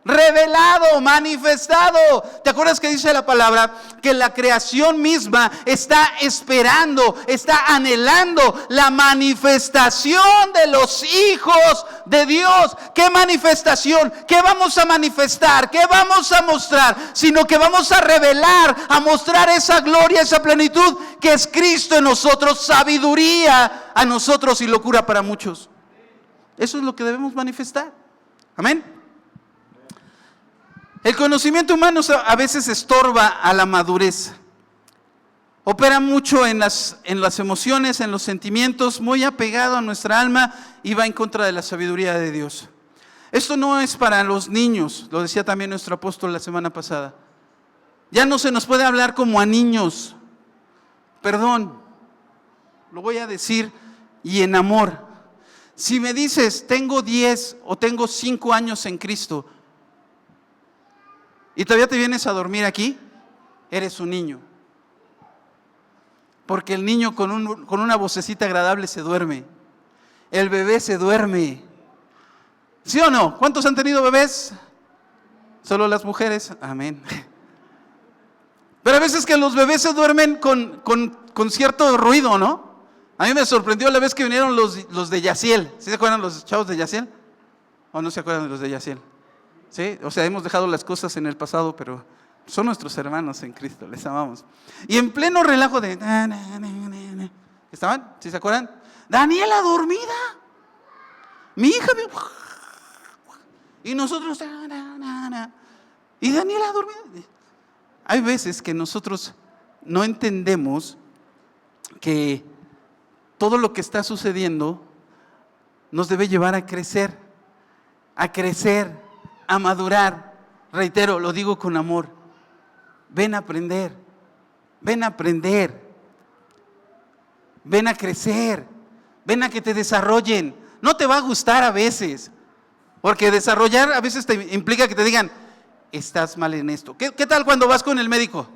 revelado, manifestado. ¿Te acuerdas que dice la palabra que la creación misma está esperando, está anhelando la manifestación de los hijos de Dios? ¿Qué manifestación? ¿Qué vamos a manifestar? ¿Qué vamos a mostrar? Sino que vamos a revelar, a mostrar esa gloria, esa plenitud que es Cristo en nosotros, sabiduría a nosotros y locura para muchos. Eso es lo que debemos manifestar. Amén. El conocimiento humano a veces estorba a la madurez. Opera mucho en las emociones, en los sentimientos, muy apegado a nuestra alma y va en contra de la sabiduría de Dios. Esto no es para los niños, lo decía también nuestro apóstol la semana pasada. Ya no se nos puede hablar como a niños. Perdón, lo voy a decir y en amor. Si me dices, tengo 10 o tengo 5 años en Cristo, y todavía te vienes a dormir aquí, eres un niño. Porque el niño con una vocecita agradable se duerme. El bebé se duerme. ¿Sí o no? ¿Cuántos han tenido bebés? ¿Solo las mujeres? Amén. Pero a veces que los bebés se duermen con cierto ruido, ¿no? A mí me sorprendió la vez que vinieron los de Yaciel. ¿Sí se acuerdan los chavos de Yaciel? ¿O no se acuerdan de los de Yaciel? ¿Sí? O sea, hemos dejado las cosas en el pasado, pero son nuestros hermanos en Cristo, les amamos. Y en pleno relajo de... ¿Estaban? ¿Sí se acuerdan? Daniela dormida. Mi hija, y nosotros, y Daniela dormida. Hay veces que nosotros no entendemos que todo lo que está sucediendo nos debe llevar a crecer, a madurar. Reitero, lo digo con amor. Ven a aprender, ven a crecer, ven a que te desarrollen. No te va a gustar a veces, porque desarrollar a veces te implica que te digan, estás mal en esto. ¿Qué tal cuando vas con el médico?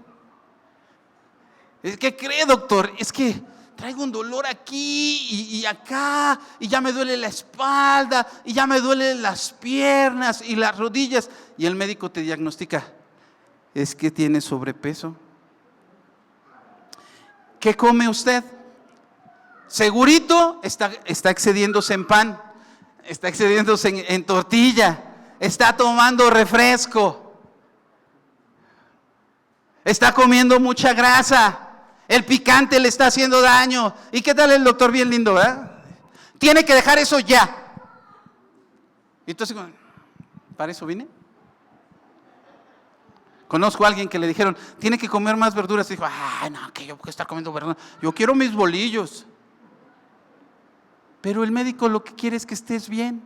¿Qué cree, doctor? Es que traigo un dolor aquí y acá, y ya me duele la espalda, y ya me duelen las piernas y las rodillas. Y el médico te diagnostica, es que tiene sobrepeso. ¿Qué come usted? Segurito está excediéndose en pan, está excediéndose en tortilla, está tomando refresco, está comiendo mucha grasa. El picante le está haciendo daño. ¿Y qué tal el doctor? Bien lindo, ¿verdad? Tiene que dejar eso ya. Y entonces, ¿para eso vine? Conozco a alguien que le dijeron, tiene que comer más verduras. Y dijo, no, que yo voy a estar comiendo verduras. Yo quiero mis bolillos. Pero el médico lo que quiere es que estés bien.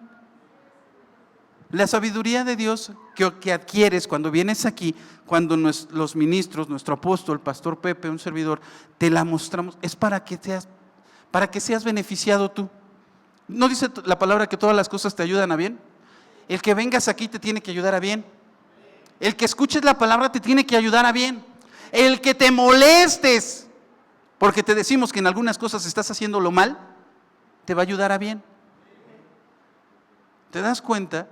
La sabiduría de Dios que adquieres cuando vienes aquí, cuando los ministros, nuestro apóstol, pastor Pepe, un servidor, te la mostramos, es para que seas beneficiado tú. ¿No dice la palabra que todas las cosas te ayudan a bien? El que vengas aquí te tiene que ayudar a bien. El que escuches la palabra te tiene que ayudar a bien. El que te molestes porque te decimos que en algunas cosas estás haciéndolo mal, te va a ayudar a bien. ¿Te das cuenta?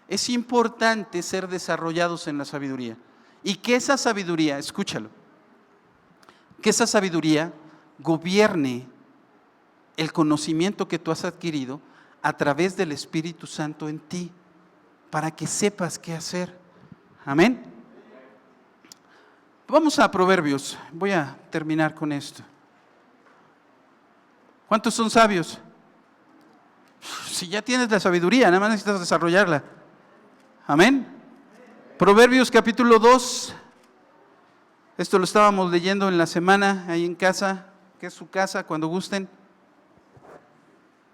Es importante ser desarrollados en la sabiduría. Y que esa sabiduría, escúchalo, que esa sabiduría gobierne el conocimiento que tú has adquirido a través del Espíritu Santo en ti, para que sepas qué hacer. Amén. Vamos a Proverbios. Voy a terminar con esto. ¿Cuántos son sabios? Si ya tienes la sabiduría, nada más necesitas desarrollarla. Amén. Proverbios capítulo 2. Esto lo estábamos leyendo en la semana ahí en casa, que es su casa, cuando gusten.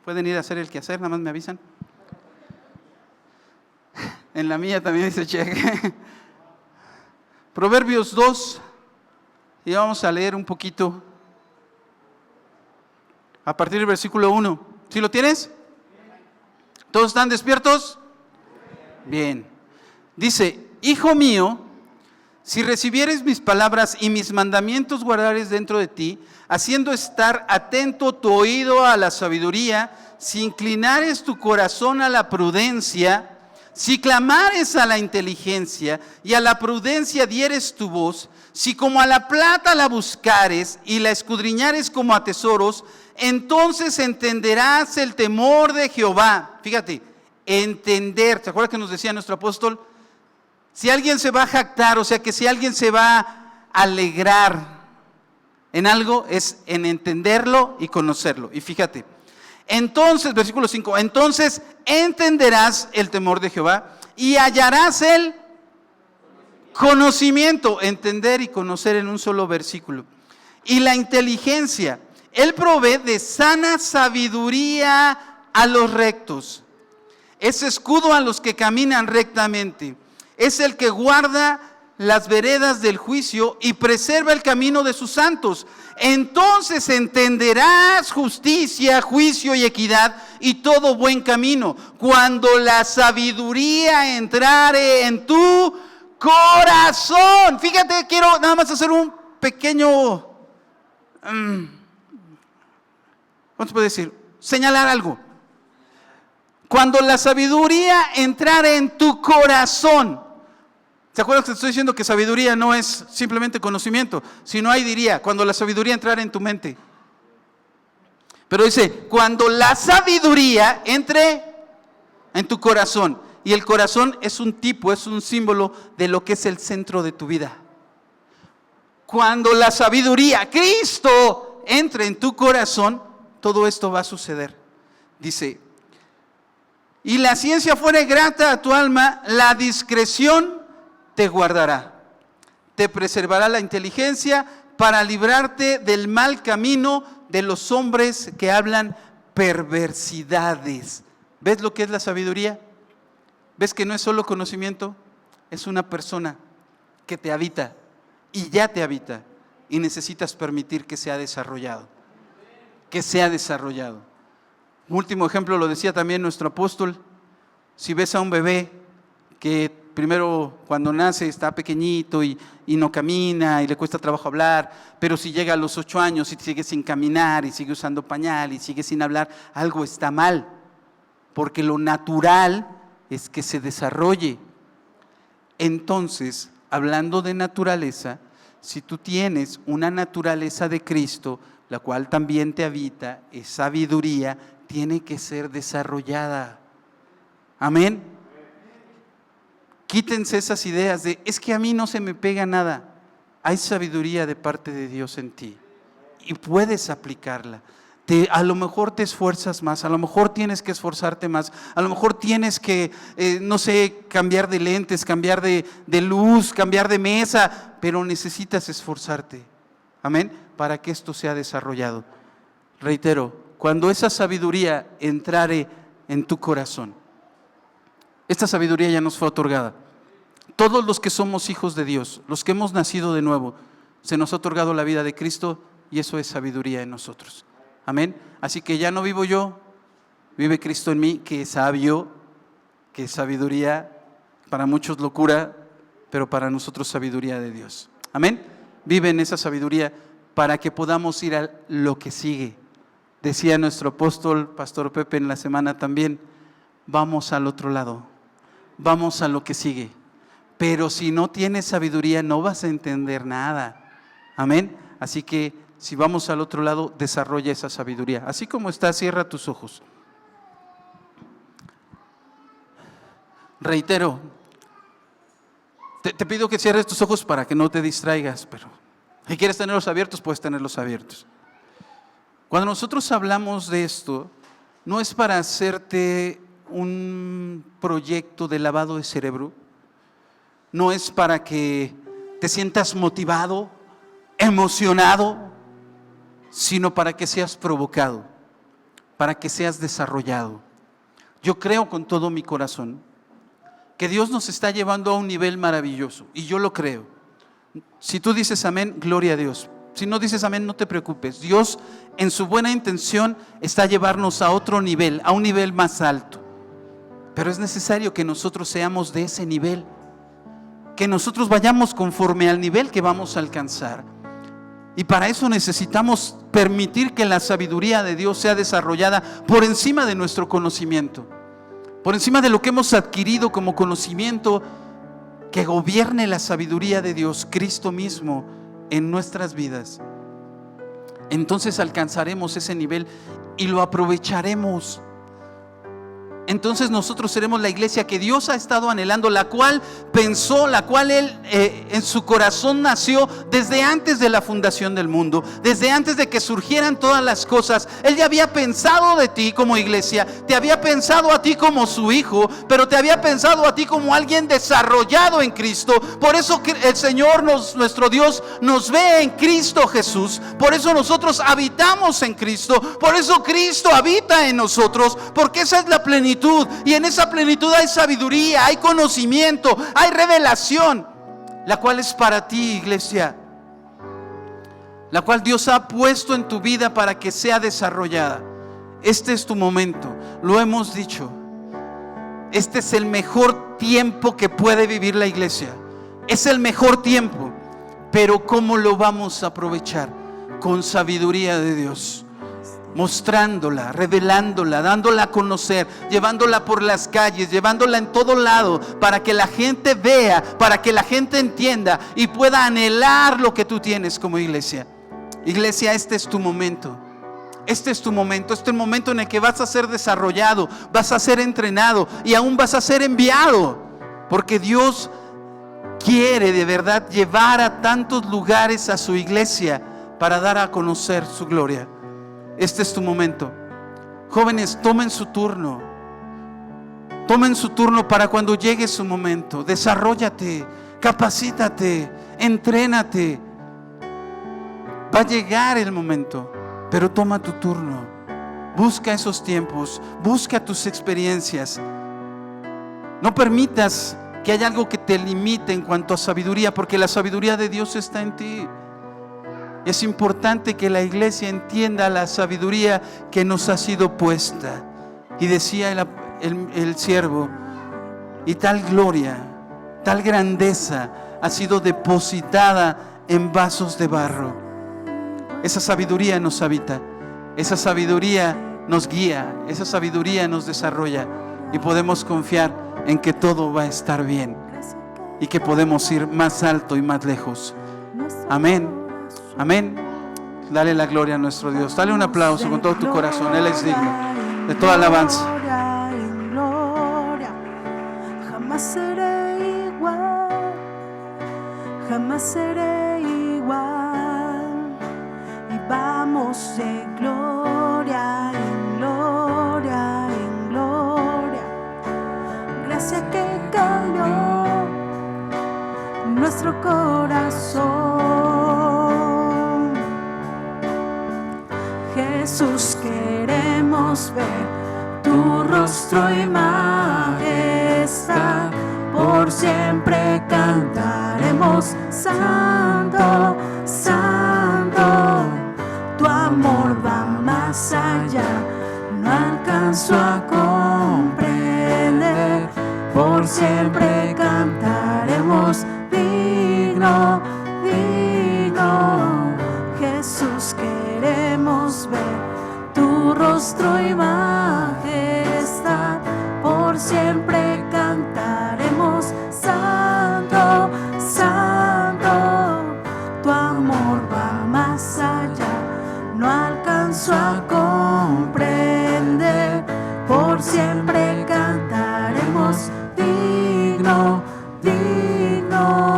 Pueden ir a hacer el quehacer, nada más me avisan. En la mía también dice cheque. Proverbios 2. Y vamos a leer un poquito a partir del versículo 1. ¿Sí lo tienes? ¿Todos están despiertos? Bien. Dice, hijo mío, si recibieres mis palabras y mis mandamientos guardares dentro de ti, haciendo estar atento tu oído a la sabiduría, si inclinares tu corazón a la prudencia, si clamares a la inteligencia y a la prudencia dieres tu voz, si como a la plata la buscares y la escudriñares como a tesoros, entonces entenderás el temor de Jehová. Fíjate, entender. ¿Te acuerdas que nos decía nuestro apóstol? Si alguien se va a jactar, o sea que si alguien se va a alegrar en algo, es en entenderlo y conocerlo. Y fíjate, entonces, versículo 5, entonces entenderás el temor de Jehová y hallarás el conocimiento, entender y conocer en un solo versículo. Y la inteligencia, Él provee de sana sabiduría a los rectos. Es escudo a los que caminan rectamente. Es el que guarda las veredas del juicio y preserva el camino de sus santos. Entonces entenderás justicia, juicio y equidad y todo buen camino. Cuando la sabiduría entrare en tu corazón. Fíjate, quiero nada más hacer un pequeño, ¿cómo se puede decir? Señalar algo. Cuando la sabiduría entrare en tu corazón. ¿Se acuerdan que te estoy diciendo que sabiduría no es simplemente conocimiento? Sino ahí diría, cuando la sabiduría entrara en tu mente. Pero dice, cuando la sabiduría entre en tu corazón. Y el corazón es un tipo, es un símbolo de lo que es el centro de tu vida. Cuando la sabiduría, Cristo, entre en tu corazón, todo esto va a suceder. Dice, y la ciencia fuere grata a tu alma, la discreción te guardará. Te preservará la inteligencia para librarte del mal camino de los hombres que hablan perversidades. ¿Ves lo que es la sabiduría? ¿Ves que no es solo conocimiento? Es una persona que te habita y ya te habita y necesitas permitir que sea desarrollado. Que sea desarrollado. Un último ejemplo lo decía también nuestro apóstol. Si ves a un bebé que primero cuando nace está pequeñito y no camina y le cuesta trabajo hablar, pero si llega a los 8 años y sigue sin caminar y sigue usando pañal y sigue sin hablar, algo está mal, porque lo natural es que se desarrolle. Entonces, hablando de naturaleza, si tú tienes una naturaleza de Cristo, la cual también te habita, es sabiduría, tiene que ser desarrollada. Amén. Quítense esas ideas de, es que a mí no se me pega nada. Hay sabiduría de parte de Dios en ti y puedes aplicarla. A lo mejor te esfuerzas más, a lo mejor tienes que esforzarte más, a lo mejor tienes que, no sé, cambiar de lentes, cambiar de luz, cambiar de mesa, pero necesitas esforzarte. Amén, para que esto sea desarrollado. Reitero, cuando esa sabiduría entrare en tu corazón, esta sabiduría ya nos fue otorgada. Todos los que somos hijos de Dios, los que hemos nacido de nuevo, se nos ha otorgado la vida de Cristo y eso es sabiduría en nosotros. Amén. Así que ya no vivo yo, vive Cristo en mí, que es sabio, que es sabiduría, para muchos locura, pero para nosotros sabiduría de Dios. Amén. Vive en esa sabiduría para que podamos ir a lo que sigue. Decía nuestro apóstol, Pastor Pepe, en la semana también, vamos al otro lado, vamos a lo que sigue. Pero si no tienes sabiduría no vas a entender nada. Amén. Así que si vamos al otro lado, desarrolla esa sabiduría. Así como está, cierra tus ojos. Reitero, te pido que cierres tus ojos para que no te distraigas, pero si quieres tenerlos abiertos, puedes tenerlos abiertos. Cuando nosotros hablamos de esto, no es para hacerte un proyecto de lavado de cerebro, no es para que te sientas motivado, emocionado, sino para que seas provocado, para que seas desarrollado. Yo creo con todo mi corazón que Dios nos está llevando a un nivel maravilloso, y yo lo creo. Si tú dices amén, gloria a Dios. Si no dices amén, no te preocupes. Dios, en su buena intención, está a llevarnos a otro nivel, a un nivel más alto. Pero es necesario que nosotros seamos de ese nivel, que nosotros vayamos conforme al nivel que vamos a alcanzar. Y para eso necesitamos permitir que la sabiduría de Dios sea desarrollada por encima de nuestro conocimiento, por encima de lo que hemos adquirido como conocimiento, que gobierne la sabiduría de Dios, Cristo mismo, en nuestras vidas. Entonces alcanzaremos ese nivel y lo aprovecharemos. Entonces nosotros seremos la iglesia que Dios ha estado anhelando, la cual pensó, la cual Él en su corazón nació desde antes de la fundación del mundo, desde antes de que surgieran todas las cosas. Él ya había pensado de ti como iglesia, te había pensado a ti como su hijo, pero te había pensado a ti como alguien desarrollado en Cristo. Por eso el Señor, nuestro Dios, nos ve en Cristo Jesús. Por eso nosotros habitamos en Cristo, por eso Cristo habita en nosotros, porque esa es la plenitud. Y en esa plenitud hay sabiduría, hay conocimiento, hay revelación, la cual es para ti, iglesia, la cual Dios ha puesto en tu vida para que sea desarrollada. Este es tu momento, lo hemos dicho. Este es el mejor tiempo que puede vivir la iglesia. Es el mejor tiempo, pero ¿cómo lo vamos a aprovechar? Con sabiduría de Dios, mostrándola, revelándola, dándola a conocer, llevándola por las calles, llevándola en todo lado, para que la gente vea, para que la gente entienda y pueda anhelar lo que tú tienes como iglesia. Iglesia, este es tu momento. Este es tu momento, este es el momento en el que vas a ser desarrollado, vas a ser entrenado y aún vas a ser enviado, porque Dios quiere de verdad llevar a tantos lugares a su iglesia para dar a conocer su gloria. Este es tu momento. Jóvenes, tomen su turno. Tomen su turno para cuando llegue su momento. Desarróllate, capacítate, entrénate. Va a llegar el momento, pero toma tu turno. Busca esos tiempos, busca tus experiencias. No permitas que haya algo que te limite en cuanto a sabiduría, porque la sabiduría de Dios está en ti. Es importante que la iglesia entienda la sabiduría que nos ha sido puesta. Y decía el siervo, y tal gloria, tal grandeza ha sido depositada en vasos de barro. Esa sabiduría nos habita, esa sabiduría nos guía, esa sabiduría nos desarrolla, y podemos confiar en que todo va a estar bien y que podemos ir más alto y más lejos. Amén, amén. Dale la gloria a nuestro Dios. Dale un aplauso con todo tu corazón. Él es digno de toda alabanza. Jamás seré igual, jamás seré igual. Y vamos de gloria en gloria en gloria. Gracias que cambió nuestro corazón. Jesús, queremos ver tu rostro y majestad, por siempre cantaremos santo, santo. Tu amor va más allá, no alcanzo a comprender. Por siempre cantaremos digno, digno. Jesús, queremos ver tu rostro y majestad, por siempre cantaremos santo, santo. Tu amor va más allá, no alcanzo a comprender. Por siempre cantaremos digno, digno.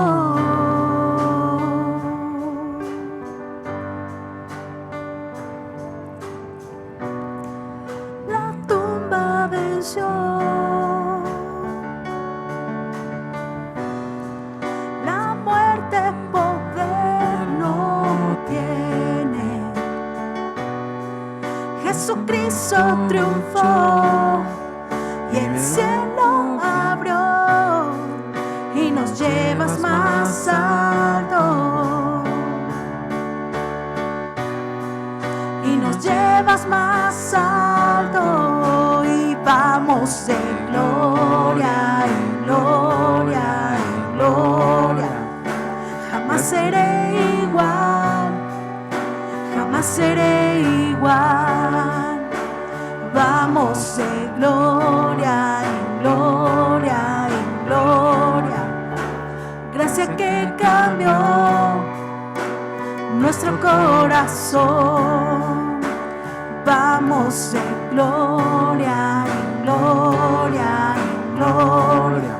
La muerte poder no tiene. Jesucristo triunfó y el cielo abrió y nos llevas más alto. Y nos llevas más alto, y vamos de gloria en gloria en gloria. Jamás seré igual, jamás seré igual. Vamos de gloria en gloria en gloria. Gracias que cambió nuestro corazón. Vamos de gloria en gloria en gloria.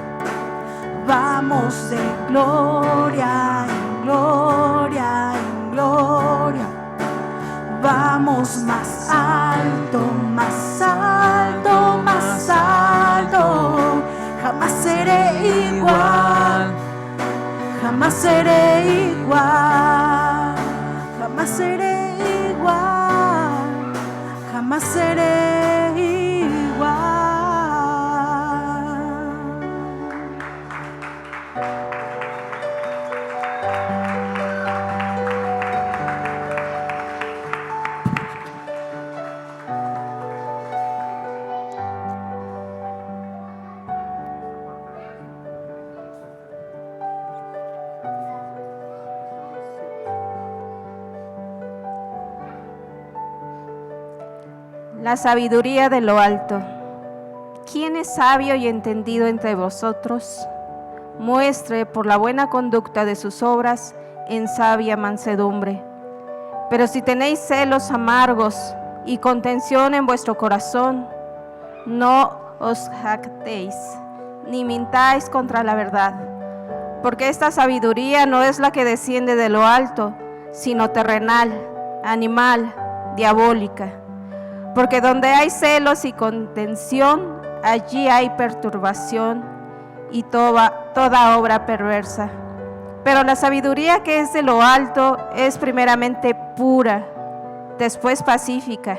Vamos de gloria en gloria en gloria. Vamos más alto, más alto, más alto. Jamás seré igual, jamás seré igual, jamás seré igual, jamás seré igual. La sabiduría de lo alto. ¿Quién es sabio y entendido entre vosotros? Muestre por la buena conducta de sus obras en sabia mansedumbre. Pero si tenéis celos amargos y contención en vuestro corazón, no os jactéis, ni mintáis contra la verdad, porque esta sabiduría no es la que desciende de lo alto, sino terrenal, animal, diabólica. Porque donde hay celos y contención, allí hay perturbación y toda obra perversa. Pero la sabiduría que es de lo alto es primeramente pura, después pacífica,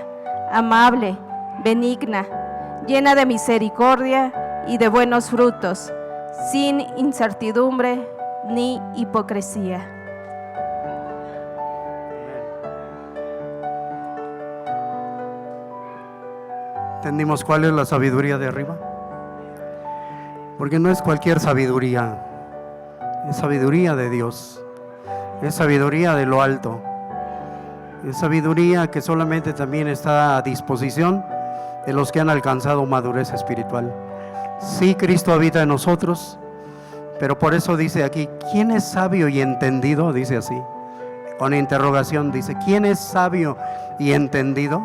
amable, benigna, llena de misericordia y de buenos frutos, sin incertidumbre ni hipocresía. ¿Entendimos cuál es la sabiduría de arriba? Porque no es cualquier sabiduría, es sabiduría de Dios, es sabiduría de lo alto, es sabiduría que solamente también está a disposición de los que han alcanzado madurez espiritual. Sí, Cristo habita en nosotros, pero por eso dice aquí, ¿quién es sabio y entendido? Dice así, con interrogación, dice, ¿quién es sabio y entendido?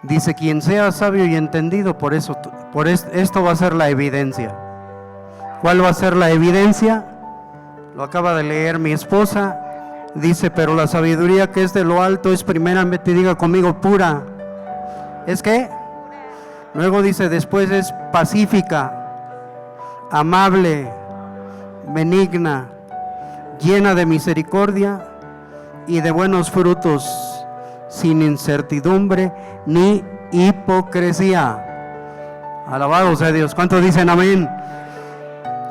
Dice, quien sea sabio y entendido, por esto va a ser la evidencia. ¿Cuál va a ser la evidencia? Lo acaba de leer mi esposa. Dice, pero la sabiduría que es de lo alto es primeramente, diga conmigo, pura. ¿Es qué? Luego dice, después es pacífica, amable, benigna, llena de misericordia y de buenos frutos, sin incertidumbre ni hipocresía. Alabado sea Dios. ¿Cuántos dicen amén?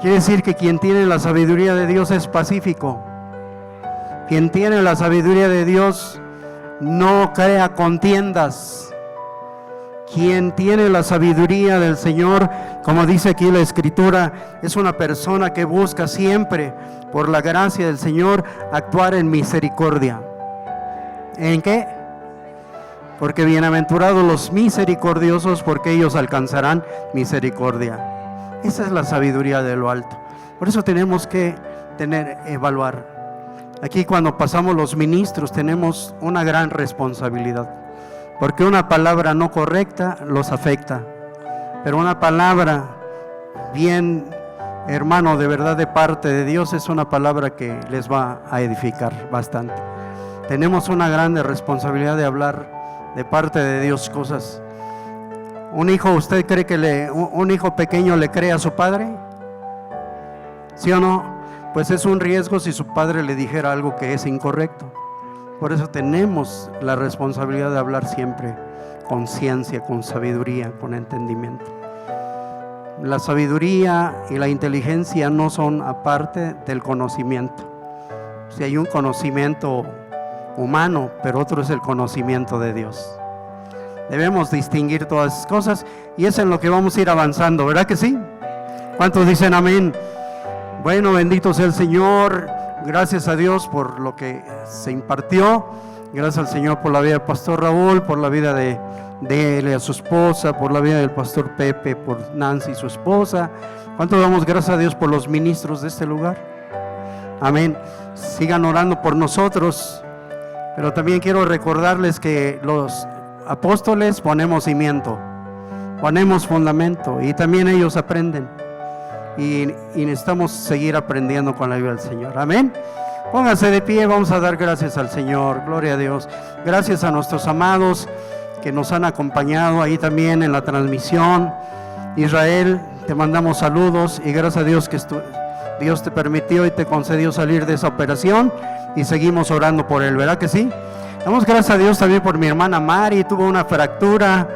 Quiere decir que quien tiene la sabiduría de Dios es pacífico. Quien tiene la sabiduría de Dios no crea contiendas. Quien tiene la sabiduría del Señor, como dice aquí la Escritura, es una persona que busca siempre, por la gracia del Señor, actuar en misericordia. ¿En qué? Porque bienaventurados los misericordiosos, porque ellos alcanzarán misericordia. Esa es la sabiduría de lo alto. Por eso tenemos que evaluar. Aquí cuando pasamos los ministros tenemos una gran responsabilidad, porque una palabra no correcta los afecta, pero una palabra bien, hermano, de verdad de parte de Dios, es una palabra que les va a edificar bastante. Tenemos una grande responsabilidad de hablar de parte de Dios cosas. ¿Un hijo, usted cree que un hijo pequeño le cree a su padre? ¿Sí o no? Pues es un riesgo si su padre le dijera algo que es incorrecto. Por eso tenemos la responsabilidad de hablar siempre con ciencia, con sabiduría, con entendimiento. La sabiduría y la inteligencia no son aparte del conocimiento. Si hay un conocimiento humano, pero otro es el conocimiento de Dios. Debemos distinguir todas esas cosas y es en lo que vamos a ir avanzando, ¿verdad que sí? ¿Cuántos dicen amén? Bueno, bendito sea el Señor. Gracias a Dios por lo que se impartió. Gracias al Señor por la vida del pastor Raúl, por la vida de él y a su esposa, por la vida del pastor Pepe, por Nancy y su esposa. ¿Cuánto damos gracias a Dios por los ministros de este lugar? Amén. Sigan orando por nosotros. Pero también quiero recordarles que los apóstoles ponemos cimiento, ponemos fundamento, y también ellos aprenden. Y necesitamos seguir aprendiendo con la ayuda del Señor. Amén. Pónganse de pie, vamos a dar gracias al Señor. Gloria a Dios. Gracias a nuestros amados que nos han acompañado ahí también en la transmisión. Israel, te mandamos saludos y gracias a Dios que Dios te permitió y te concedió salir de esa operación y seguimos orando por él, ¿verdad que sí? Damos gracias a Dios también por mi hermana Mari, tuvo una fractura,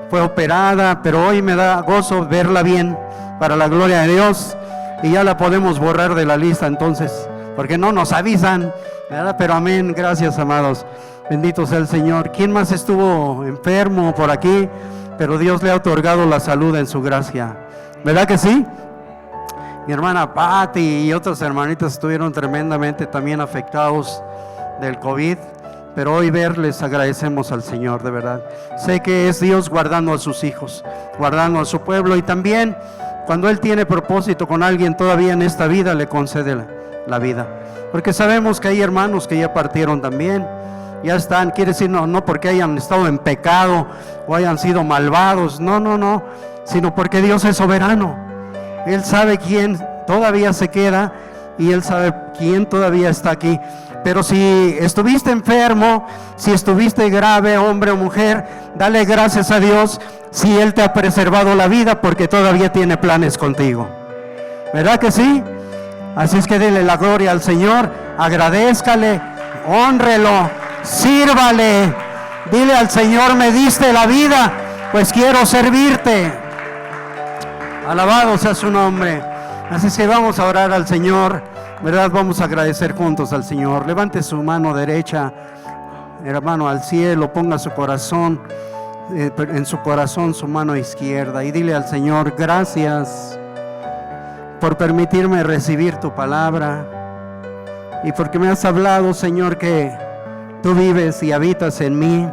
fue operada, pero hoy me da gozo verla bien, para la gloria de Dios, y ya la podemos borrar de la lista entonces, porque no nos avisan, ¿verdad? Pero amén, gracias amados, bendito sea el Señor. ¿Quién más estuvo enfermo por aquí? Pero Dios le ha otorgado la salud en su gracia, ¿verdad que sí? Mi hermana Patti y otras hermanitas estuvieron tremendamente también afectados del COVID, pero hoy verles agradecemos al Señor, de verdad. Sé que es Dios guardando a sus hijos, guardando a su pueblo, y también cuando Él tiene propósito con alguien todavía en esta vida, le concede la vida, porque sabemos que hay hermanos que ya partieron también, ya están, quiere decir no porque hayan estado en pecado o hayan sido malvados, no, sino porque Dios es soberano. Él sabe quién todavía se queda y Él sabe quién todavía está aquí. Pero si estuviste enfermo, si estuviste grave, hombre o mujer, dale gracias a Dios si Él te ha preservado la vida, porque todavía tiene planes contigo. ¿Verdad que sí? Así es que dele la gloria al Señor, agradézcale, hónrelo, sírvale. Dile al Señor: me diste la vida, pues quiero servirte. Alabado sea su nombre. Así es que vamos a orar al Señor, ¿verdad? Vamos a agradecer juntos al Señor. Levante su mano derecha, hermano, al cielo. Ponga su corazón, en su corazón su mano izquierda, y dile al Señor: gracias por permitirme recibir tu palabra, y porque me has hablado, Señor, que tú vives y habitas en mí,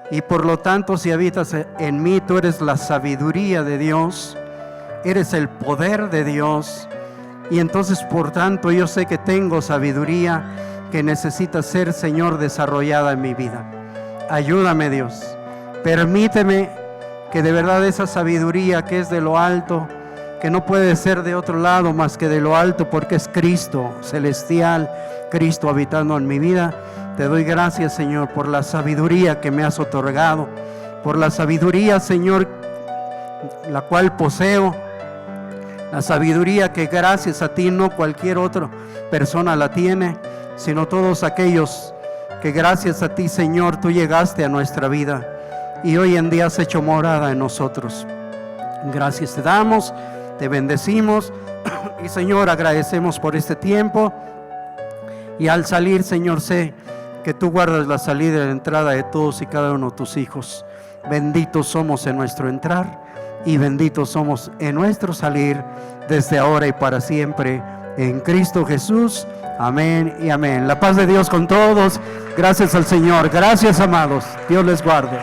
y por lo tanto, si habitas en mí, tú eres la sabiduría de Dios, eres el poder de Dios. Y entonces, por tanto, yo sé que tengo sabiduría que necesita ser, Señor, desarrollada en mi vida. Ayúdame, Dios. Permíteme que de verdad esa sabiduría que es de lo alto, que no puede ser de otro lado más que de lo alto, porque es Cristo celestial, Cristo habitando en mi vida. Te doy gracias, Señor, por la sabiduría que me has otorgado, por la sabiduría, Señor, la cual poseo. La sabiduría que gracias a ti no cualquier otra persona la tiene, sino todos aquellos que gracias a ti, Señor, tú llegaste a nuestra vida y hoy en día has hecho morada en nosotros. Gracias te damos, te bendecimos y, Señor, agradecemos por este tiempo. Y al salir, Señor, sé que tú guardas la salida y la entrada de todos y cada uno de tus hijos. Benditos somos en nuestro entrar y benditos somos en nuestro salir, desde ahora y para siempre, en Cristo Jesús. Amén y amén. La paz de Dios con todos. Gracias al Señor. Gracias, amados. Dios les guarde.